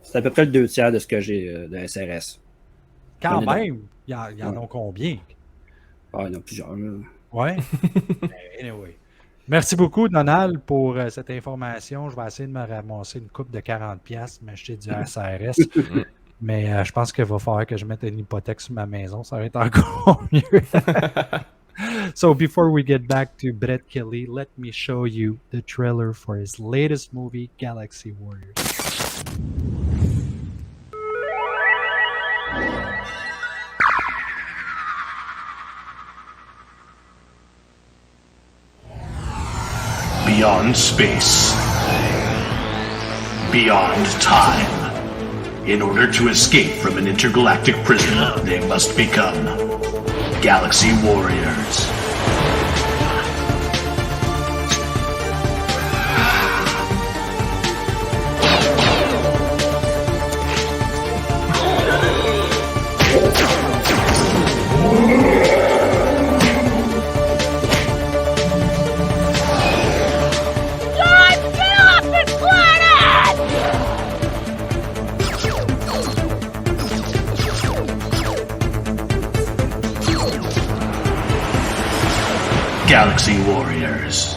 C'est à peu près le 2/3 de ce que j'ai de SRS. Quand même, il y en a combien? Il y en a plusieurs. Là. Ouais. Anyway. Merci beaucoup, Donald, pour cette information. Je vais essayer de me ramasser une coupe de 40$, m'acheter du SRS. Mais je pense qu'il va falloir que je mette une hypothèque sur ma maison. Ça va être encore mieux. So, before we get back to Brett Kelly, let me show you the trailer for his latest movie, Galaxy Warriors. Beyond space. Beyond time. In order to escape from an intergalactic prison, they must become Galaxy Warriors. Galaxy Warriors.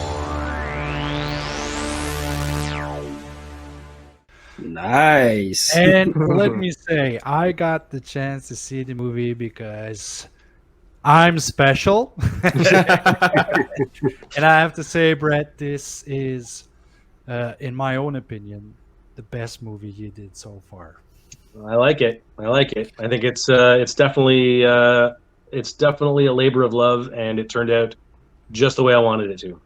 Nice. And let me say, I got the chance to see the movie because I'm special. And I have to say, Brett, this is, in my own opinion, the best movie you did so far. I like it. I think it's definitely a labor of love, and it turned out just the way I wanted it to.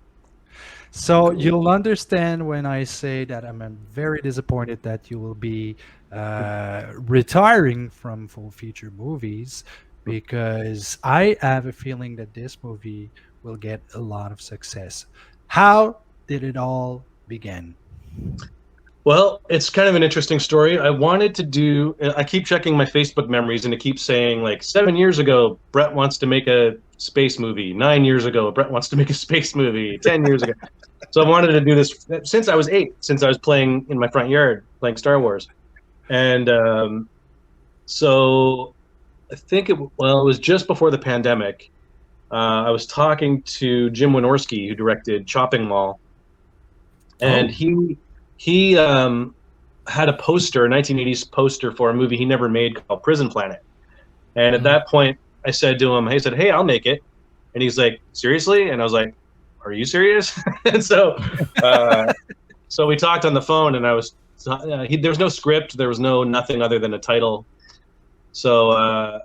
So you'll understand when I say that I'm very disappointed that you will be retiring from full feature movies, because I have a feeling that this movie will get a lot of success. How did it all begin? Well, it's kind of an interesting story. I keep checking my Facebook memories, and it keeps saying, like, 7 years ago, Brett wants to make a space movie. 9 years ago, Brett wants to make a space movie. 10 years ago. So I wanted to do this since I was 8, since I was playing in my front yard, playing Star Wars. And so I think it was just before the pandemic. I was talking to Jim Wynorski, who directed Chopping Mall. And he had a poster, a 1980s poster for a movie he never made called Prison Planet. And at that point, I said to him, hey, I'll make it. And he's like, seriously? And I was like, are you serious? And so we talked on the phone, and there was no script. There was nothing other than a title. So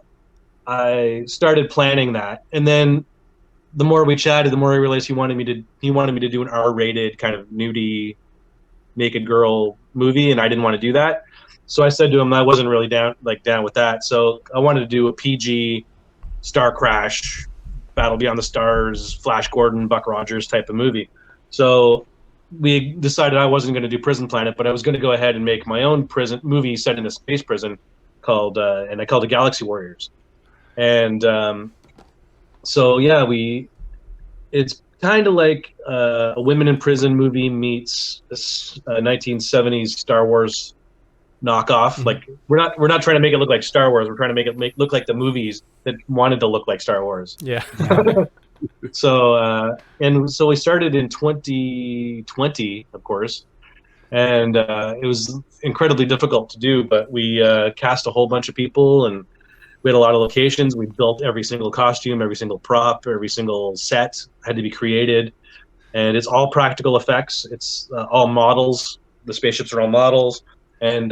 I started planning that. And then the more we chatted, the more I realized he wanted me to do an R-rated kind of nudie naked girl movie, and I didn't want to do that. So I said to him I wasn't really down with that. So I wanted to do a PG Star Crash, Battle Beyond the Stars, Flash Gordon, Buck Rogers type of movie. So we decided I wasn't going to do Prison Planet, but I was going to go ahead and make my own prison movie set in a space prison called it Galaxy Warriors. And so yeah, it's kind of like a women in prison movie meets this 1970s Star Wars knockoff. Mm-hmm. Like we're not trying to make it look like Star Wars. We're trying to make it look like the movies that wanted to look like Star Wars. Yeah. So we started in 2020, of course, and it was incredibly difficult to do. But we cast a whole bunch of people, and we had a lot of locations. We built every single costume, every single prop, every single set had to be created. And it's all practical effects. It's all models. The spaceships are all models. And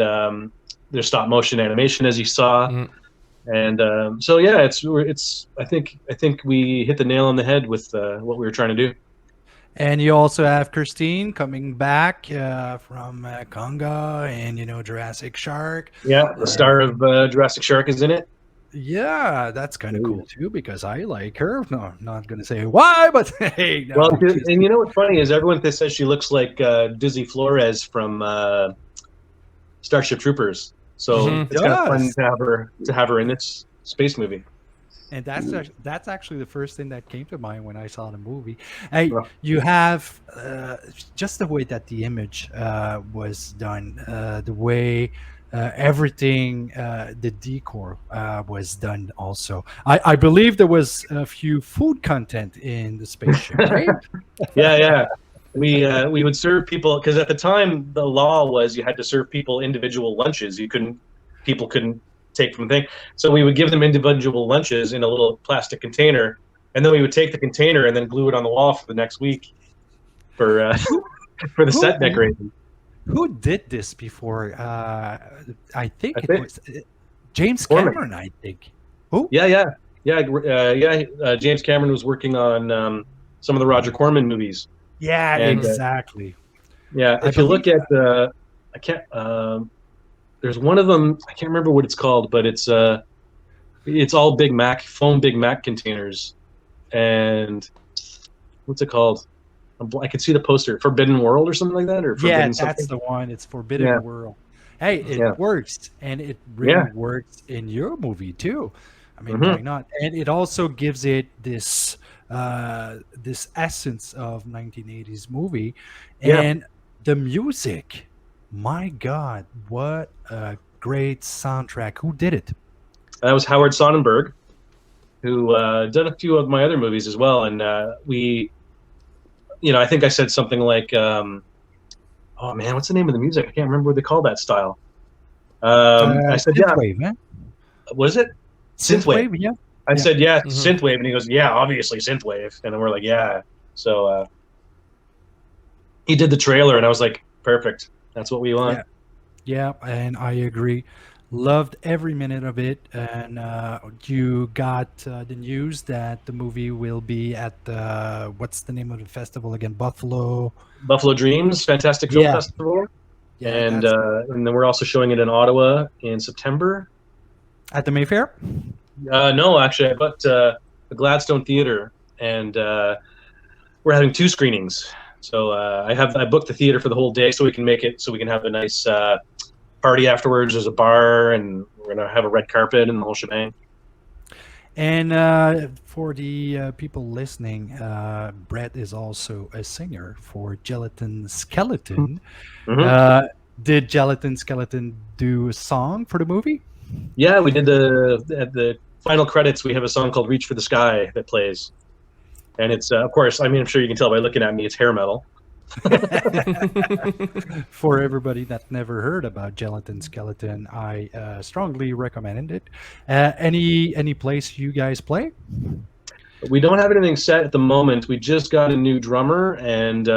there's stop motion animation, as you saw. Mm. And so, yeah, I think we hit the nail on the head with what we were trying to do. And you also have Christine coming back from Conga and, Jurassic Shark. Yeah, the star of Jurassic Shark is in it. Yeah, that's kind of cool too, because I like her. No, I'm not going to say why, but hey. No. Well, and you know what's funny is everyone says she looks like Dizzy Flores from Starship Troopers. So it's kind of fun to have her in this space movie. And that's actually the first thing that came to mind when I saw the movie. Hey, you have just the way that the image was done, the way everything, the decor was done also. I believe there was a few food content in the spaceship, right? Yeah. We would serve people, because at the time the law was you had to serve people individual lunches. People couldn't take from thing. So we would give them individual lunches in a little plastic container, and then we would take the container and then glue it on the wall for the next week for the set decoration. Who did this before? I think it was James Cameron. I think. Who? Yeah. James Cameron was working on some of the Roger Corman movies. Yeah, exactly. If you look at there's one of them. I can't remember what it's called, but it's It's all Big Mac, foam Big Mac containers. And what's it called? I could see the poster, Forbidden World or something like that, or Forbidden Yeah, that's the one. It's Forbidden Yeah. World. Hey, it Yeah. works, and it really Yeah. works in your movie too. I mean, Mhm. why not? And it also gives it this this essence of 1980s movie, Yeah. and the music. My God, what a great soundtrack! Who did it? That was Howard Sonnenberg, who done a few of my other movies as well. And we, I think I said something like, oh man, what's the name of the music? I can't remember what they call that style. I said, yeah. Synthwave, man. What is it? Synthwave. Yeah. I Yeah. said, yeah, Mhm. synthwave. And he goes, yeah, obviously synthwave. And then we're like, yeah. So he did the trailer, and I was like, perfect. That's what we want. Yeah, and I agree. Loved every minute of it. And you got the news that the movie will be at what's the name of the festival again? Buffalo. Buffalo Dreams, Fantastic Film Yeah. Festival. Yeah, and that's then we're also showing it in Ottawa in September. at the Mayfair. No, actually, I booked the Gladstone Theater, and we're having 2 screenings. So I booked the theater for the whole day, so we can have a nice party afterwards. There's a bar, and we're gonna have a red carpet and the whole shebang. And for the people listening, Brett is also a singer for Gelatin Skeleton. Mhm. Did Gelatin Skeleton do a song for the movie? Yeah, we did at the final credits. We have a song called "Reach for the Sky" that plays, and it's of course. I mean, I'm sure you can tell by looking at me. It's hair metal. For everybody that never heard about Gelatin Skeleton, I strongly recommend it. Any place you guys play? We don't have anything set at the moment. We just got a new drummer, and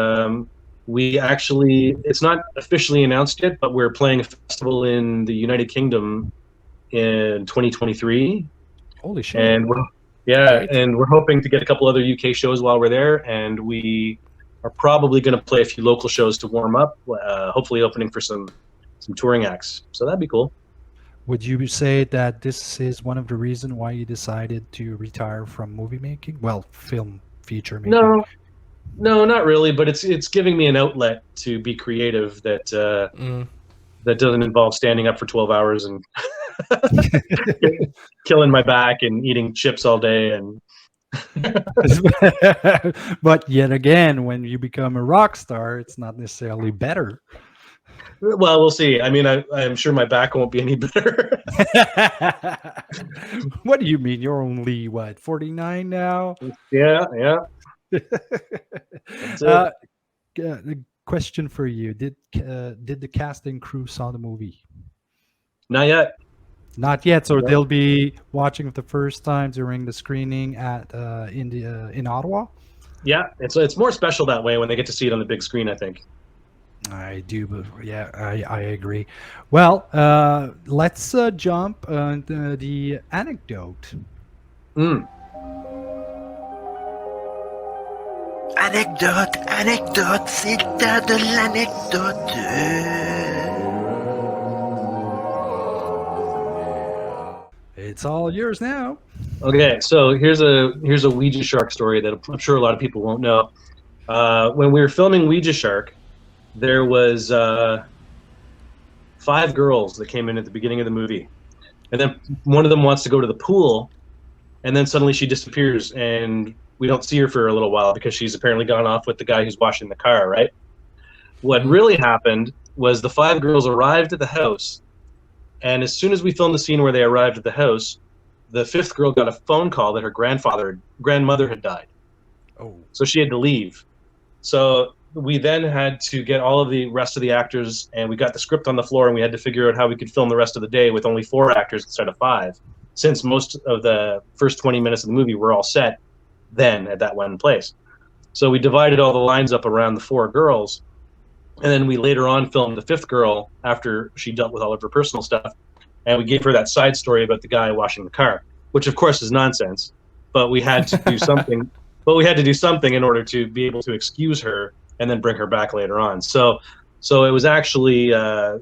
it's not officially announced yet, but we're playing a festival in the United Kingdom in 2023. Holy shit! And we're hoping to get a couple other UK shows while we're there, and we are probably going to play a few local shows to warm up, hopefully opening for some touring acts. So that'd be cool. Would you say that this is one of the reasons why you decided to retire from movie making? Well, film feature making. No, not really. But it's giving me an outlet to be creative that that doesn't involve standing up for 12 hours and killing my back and eating chips all day. And But yet again, when you become a rock star, it's not necessarily better. well, we'll see. I mean, I'm sure my back won't be any better. What do you mean? You're only, 49 now? Yeah. A question for you. Did the casting crew saw the movie? Not yet. Not yet. So they'll be watching it the first time during the screening in Ottawa? Yeah, it's more special that way when they get to see it on the big screen, I think. I do, but yeah, I agree. Well, let's jump on the anecdote. Anecdote, c'est l'heure de l'anecdote. It's all yours now. Okay, so here's a OUIJA Shark story that I'm sure a lot of people won't know. When we were filming OUIJA Shark, there was 5 girls that came in at the beginning of the movie, and then one of them wants to go to the pool, and then suddenly she disappears, and we don't see her for a little while because she's apparently gone off with the guy who's washing the car, right? What really happened was the 5 girls arrived at the house, and as soon as we filmed the scene where they arrived at the house, the 5th girl got a phone call that her grandmother had died. Oh. So she had to leave. So we then had to get all of the rest of the actors, and we got the script on the floor, and we had to figure out how we could film the rest of the day with only 4 actors instead of 5, since most of the first 20 minutes of the movie were all set then at that one place. So we divided all the lines up around the 4 girls, and then we later on filmed the 5th girl after she dealt with all of her personal stuff, and we gave her that side story about the guy washing the car, which of course is nonsense, but we had to do something. But we had to do something in order to be able to excuse her and then bring her back later on. So it was actually a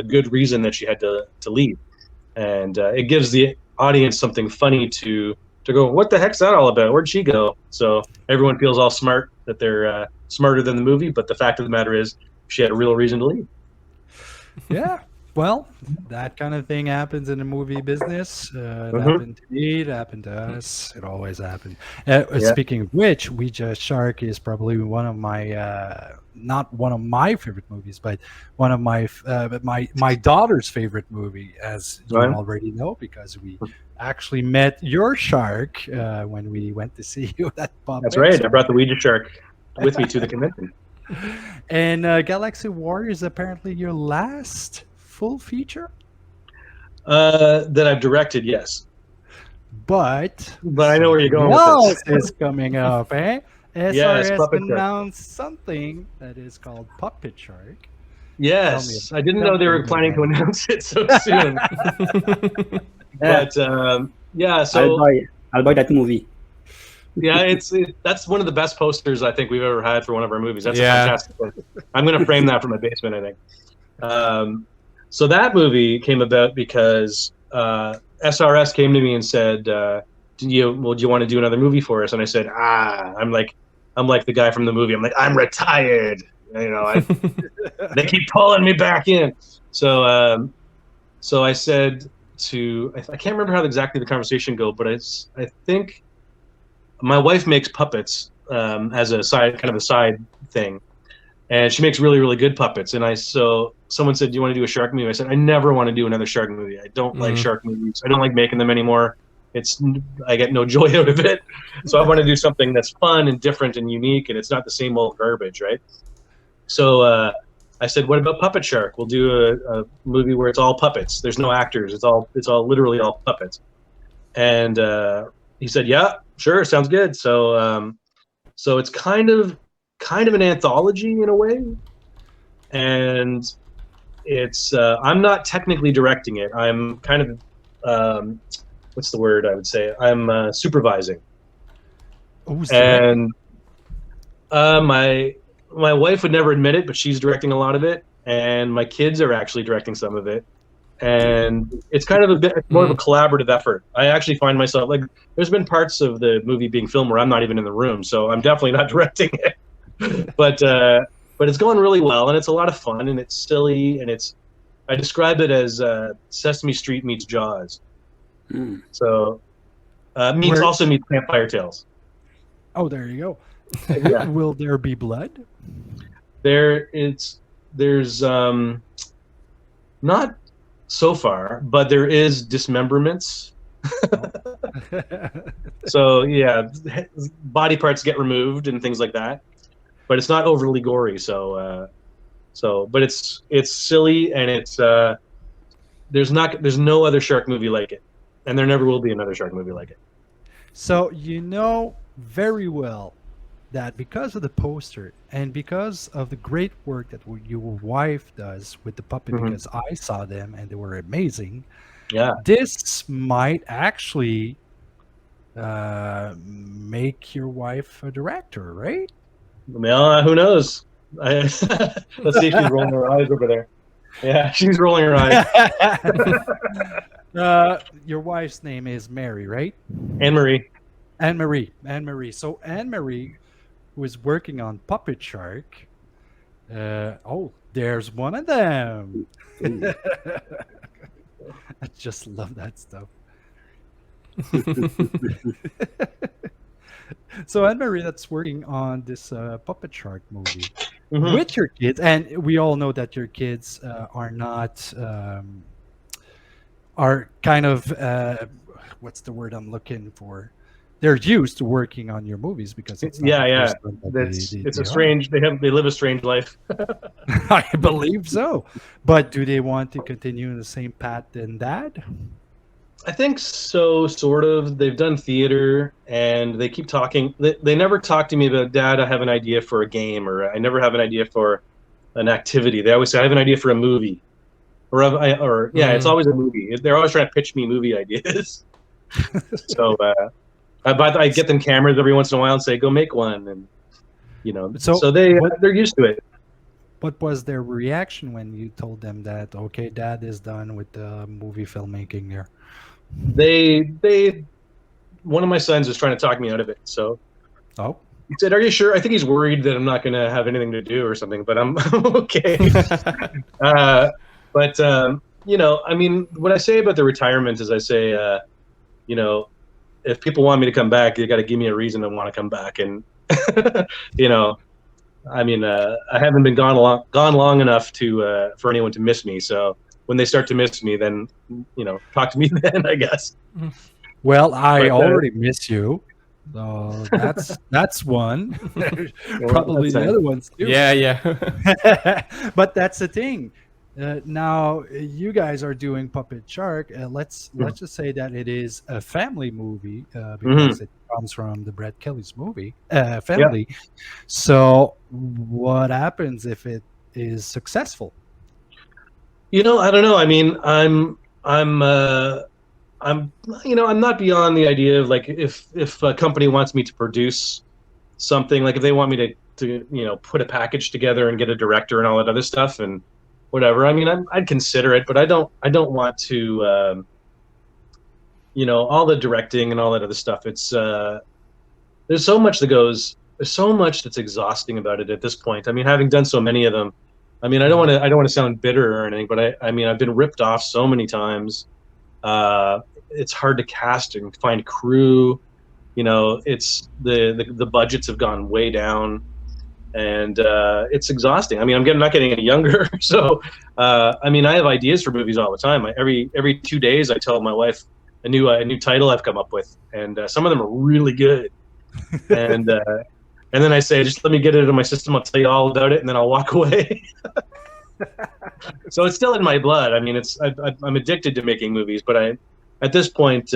good reason that she had to leave. and it gives the audience something funny to go, what the heck's that all about? Where'd she go? So everyone feels all smart, that they're smarter than the movie, but the fact of the matter is she had a real reason to leave. Yeah, well, that kind of thing happens in the movie business. It happened to me, it happened to us, it always happened. Speaking of which, OUIJA SHARK is probably one of my, not one of my favorite movies, but one of my my daughter's favorite movie, as you already know, because we actually met your shark when we went to see you at Pop. That's right, I brought the OUIJA SHARK with me to the convention. And Galaxy Warrior is apparently your last full feature? That I've directed, yes. But I know where you're going with this. Is coming up, eh? SRS announced something that is called Puppet Shark. Yes, I didn't know they were planning to announce it so soon. But yeah, so I'll buy that movie. Yeah, that's one of the best posters I think we've ever had for one of our movies. That's a fantastic poster. I'm going to frame that for my basement, I think. So that movie came about because SRS came to me and said, do you want to do another movie for us? And I said, I'm like the guy from the movie. I'm like, I'm retired. You know, they keep pulling me back in. So I said I can't remember how exactly the conversation go, but I think my wife makes puppets as a side thing, and she makes really, really good puppets. And so someone said, do you want to do a shark movie? I said, I never want to do another shark movie. I don't like shark movies. I don't like making them anymore. I get no joy out of it. So I want to do something that's fun and different and unique, and it's not the same old garbage, right? So I said, what about Puppet Shark? We'll do a movie where it's all puppets. There's no actors. It's all literally all puppets. And he said, yeah, sure, sounds good. So so it's kind of an anthology in a way, and it's I'm not technically directing it. I'm kind of what's the word I would say? I'm supervising. And my wife would never admit it, but she's directing a lot of it, and my kids are actually directing some of it. And it's kind of a bit more of a collaborative effort. I actually find myself, like, there's been parts of the movie being filmed where I'm not even in the room, so I'm definitely not directing it. But it's going really well, and it's a lot of fun, and it's silly, and I describe it as Sesame Street meets Jaws. So also meets Campfire Tales. Oh, there you go. Yeah. Will there be blood? There's not so far, but there is dismemberments. So yeah, body parts get removed and things like that, but it's not overly gory. So but it's silly, and it's there's no other shark movie like it, and there never will be another shark movie like it. So you know very well that because of the poster and because of the great work that your wife does with the puppet, because I saw them and they were amazing. Yeah, this might actually make your wife a director, right? Well, who knows? Let's see if she's rolling her eyes over there. Yeah, she's rolling her eyes. Your wife's name is Mary, right? Anne-Marie. Anne-Marie. So Anne-Marie, who is working on Puppet Shark. There's one of them. I just love that stuff. So Anne-Marie, that's working on this Puppet Shark movie with your kids, and we all know that your kids are not are kind of what's the word I'm looking for? They're used to working on your movies because it's not it's a strange. They live a strange life. I believe so. But do they want to continue in the same path than Dad? I think so, sort of. They've done theater, and they keep talking. They never talk to me about, Dad, I have an idea for a game, or I never have an idea for an activity. They always say, I have an idea for a movie, it's always a movie. They're always trying to pitch me movie ideas. So. I get them cameras every once in a while and say, "Go make one," and so they're used to it. what was their reaction when you told them that, okay, Dad is done with the movie filmmaking there? One of my sons is trying to talk me out of it. So he said, "Are you sure?" I think he's worried that I'm not going to have anything to do or something, but I'm okay. You know, I mean, what I say about the retirement is I say, you know, if people want me to come back, they got to give me a reason to want to come back. And, you know, I mean, I haven't been gone long enough to for anyone to miss me. So when they start to miss me, then, you know, talk to me then, I guess. Well, I already miss you. So that's one. Probably the other ones too. Yeah. But that's the thing. Now you guys are doing Puppet Shark. Let's just say that it is a family movie because it comes from the Brett Kelly's movie family. Yeah. So what happens if it is successful? You know, I don't know. I mean, I'm you know, I'm not beyond the idea of like if a company wants me to produce something, like if they want me to you know, put a package together and get a director and all that other stuff and whatever. I mean, I'd consider it, but I don't want to, you know, all the directing and all that other stuff. It's there's so much that goes. There's so much that's exhausting about it at this point. I mean, having done so many of them, I mean, I don't want to sound bitter or anything, but I mean, I've been ripped off so many times. It's hard to cast and find crew. You know, it's the budgets have gone way down. And it's exhausting. I mean, I'm not getting any younger, so I mean, I have ideas for movies all the time. Every 2 days, I tell my wife a new title I've come up with, and some of them are really good. And then I say, just let me get it into my system. I'll tell you all about it, and then I'll walk away. So it's still in my blood. I mean, I'm addicted to making movies, but at this point,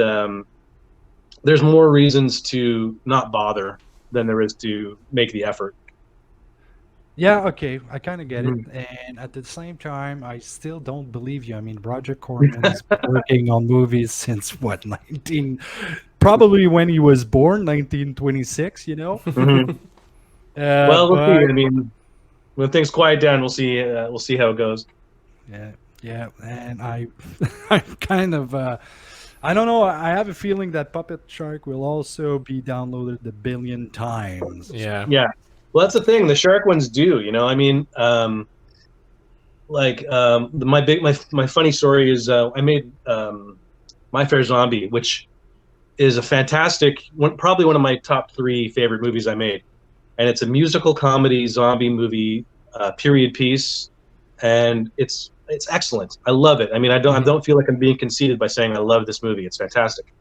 there's more reasons to not bother than there is to make the effort. Yeah, okay, I kind of get it, and at the same time, I still don't believe you. I mean, Roger Corman has been working on movies since what, probably when he was born, 1926. You know. Well, we'll see. I mean, when things quiet down, we'll see how it goes. Yeah, and I'm kind of. I don't know. I have a feeling that Puppet Shark will also be downloaded a billion times. Yeah. Well, that's the thing. The shark ones do, you know. I mean, my funny story is I made My Fair Zombie, which is a fantastic probably one of my top 3 favorite movies I made, and it's a musical comedy zombie movie, period piece, and it's excellent. I love it. I mean, I don't feel like I'm being conceited by saying I love this movie. It's fantastic.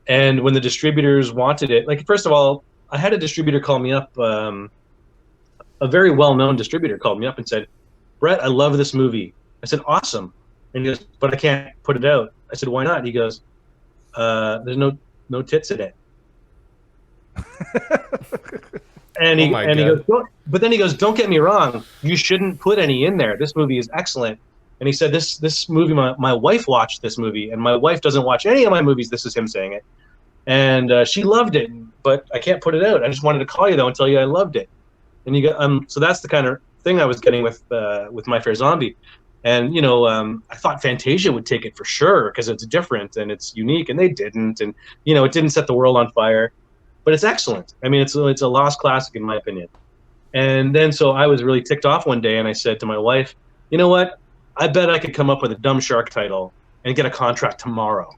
And when the distributors wanted it, like, first of all, I had a distributor call me up. A very well-known distributor called me up and said, "Brett, I love this movie." I said, "Awesome." And he goes, "But I can't put it out." I said, "Why not?" He goes, "There's no tits in it." And he goes, but then he goes, "Don't get me wrong, you shouldn't put any in there. This movie is excellent." And he said, this movie, my wife watched this movie, and my wife doesn't watch any of my movies. This is him saying it. And she loved it, but I can't put it out. I just wanted to call you, though, and tell you I loved it. And you go, so that's the kind of thing I was getting with My Fair Zombie. And, you know, I thought Fantasia would take it for sure because it's different and it's unique, and they didn't. And, you know, it didn't set the world on fire, but it's excellent. I mean, it's a lost classic in my opinion. And then so I was really ticked off one day, and I said to my wife, "You know what? I bet I could come up with a dumb shark title and get a contract tomorrow."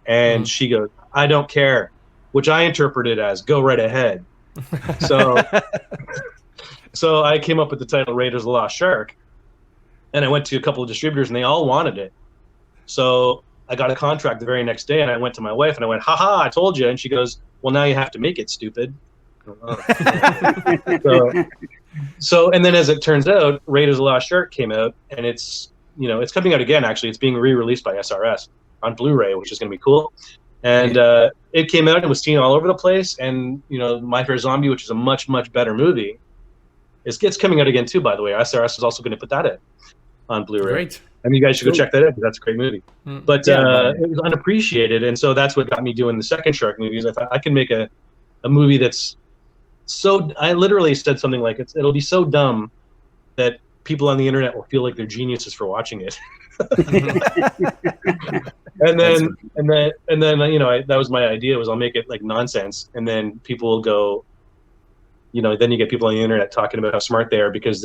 And she goes, "I don't care," which I interpreted as "go right ahead." So I came up with the title Raiders of the Lost Shark, and I went to a couple of distributors, and they all wanted it. So I got a contract the very next day, and I went to my wife, and I went, "Ha, I told you." And she goes, "Well, now you have to make it, stupid." So and then as it turns out, Raiders of the Lost Shark came out, and it's coming out again. Actually, it's being re-released by SRS on Blu-ray, which is going to be cool. And it came out and was seen all over the place. And, you know, My Fair Zombie, which is a much, much better movie, it's coming out again too, by the way. SRS is also going to put that in on Blu-ray. Great. I mean, you guys should go check that out because that's a great movie. But it was unappreciated, and so that's what got me doing the second Shark movies. I thought I can make a movie that's so. I literally said something like, "It'll be so dumb that people on the internet will feel like they're geniuses for watching it. and then that was my idea, was I'll make it like nonsense, and then people will go, then you get people on the internet talking about how smart they are because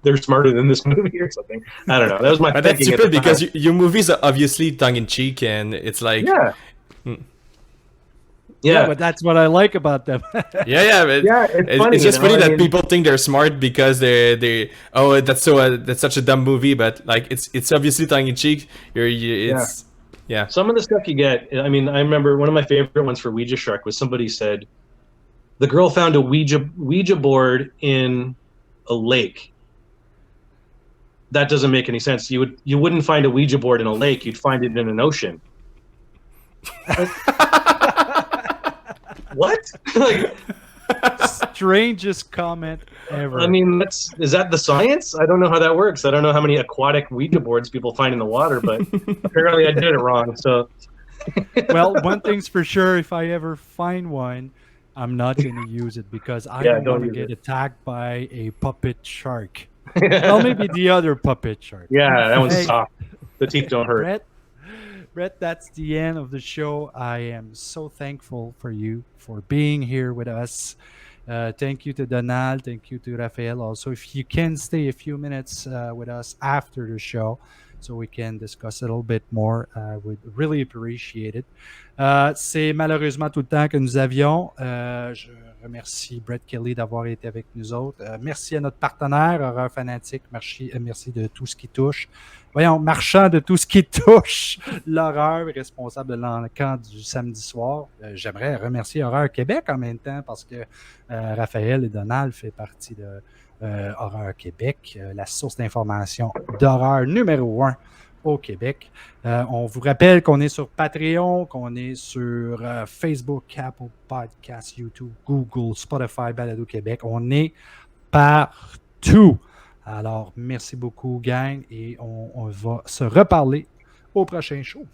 they're smarter than this movie or something. I don't know. That was my but thinking. That's stupid because your movies are obviously tongue-in-cheek, and it's like... Yeah, but that's what I like about them. It's just funny that people think they're smart because they that's such a dumb movie, but like it's obviously tongue in cheek. Some of the stuff you get. I mean, I remember one of my favorite ones for OUIJA Shark was somebody said the girl found a Ouija board in a lake. That doesn't make any sense. You wouldn't find a Ouija board in a lake. You'd find it in an ocean. What? Like, strangest comment ever. I mean, is that the science? I don't know how that works. I don't know how many aquatic Ouija boards people find in the water, but apparently I did it wrong. So, well, one thing's for sure: if I ever find one, I'm not going to use it because I don't want to get attacked by a puppet shark. Well, maybe the other puppet shark. Yeah, that one's soft. The teeth don't hurt. Brett, that's the end of the show. I am so thankful for you for being here with us. Thank you to Donald. Thank you to Raphaël. Also, if you can stay a few minutes with us after the show so we can discuss a little bit more, I would really appreciate it. C'est malheureusement tout le temps que nous avions. Je remercie Brett Kelly d'avoir été avec nous autres. Merci à notre partenaire, Horreur Fanatique. Merci de tout ce qui touche. Marchand de tout ce qui touche l'horreur, responsable de l'encan du samedi soir. J'aimerais remercier Horreur Québec en même temps parce que Raphaël et Donald font partie de Horreur Québec, la source d'information d'horreur numéro 1 au Québec. On vous rappelle qu'on est sur Patreon, qu'on est sur Facebook, Apple Podcasts, YouTube, Google, Spotify, Balado Québec. On est partout. Alors, merci beaucoup, gang, et on va se reparler au prochain show.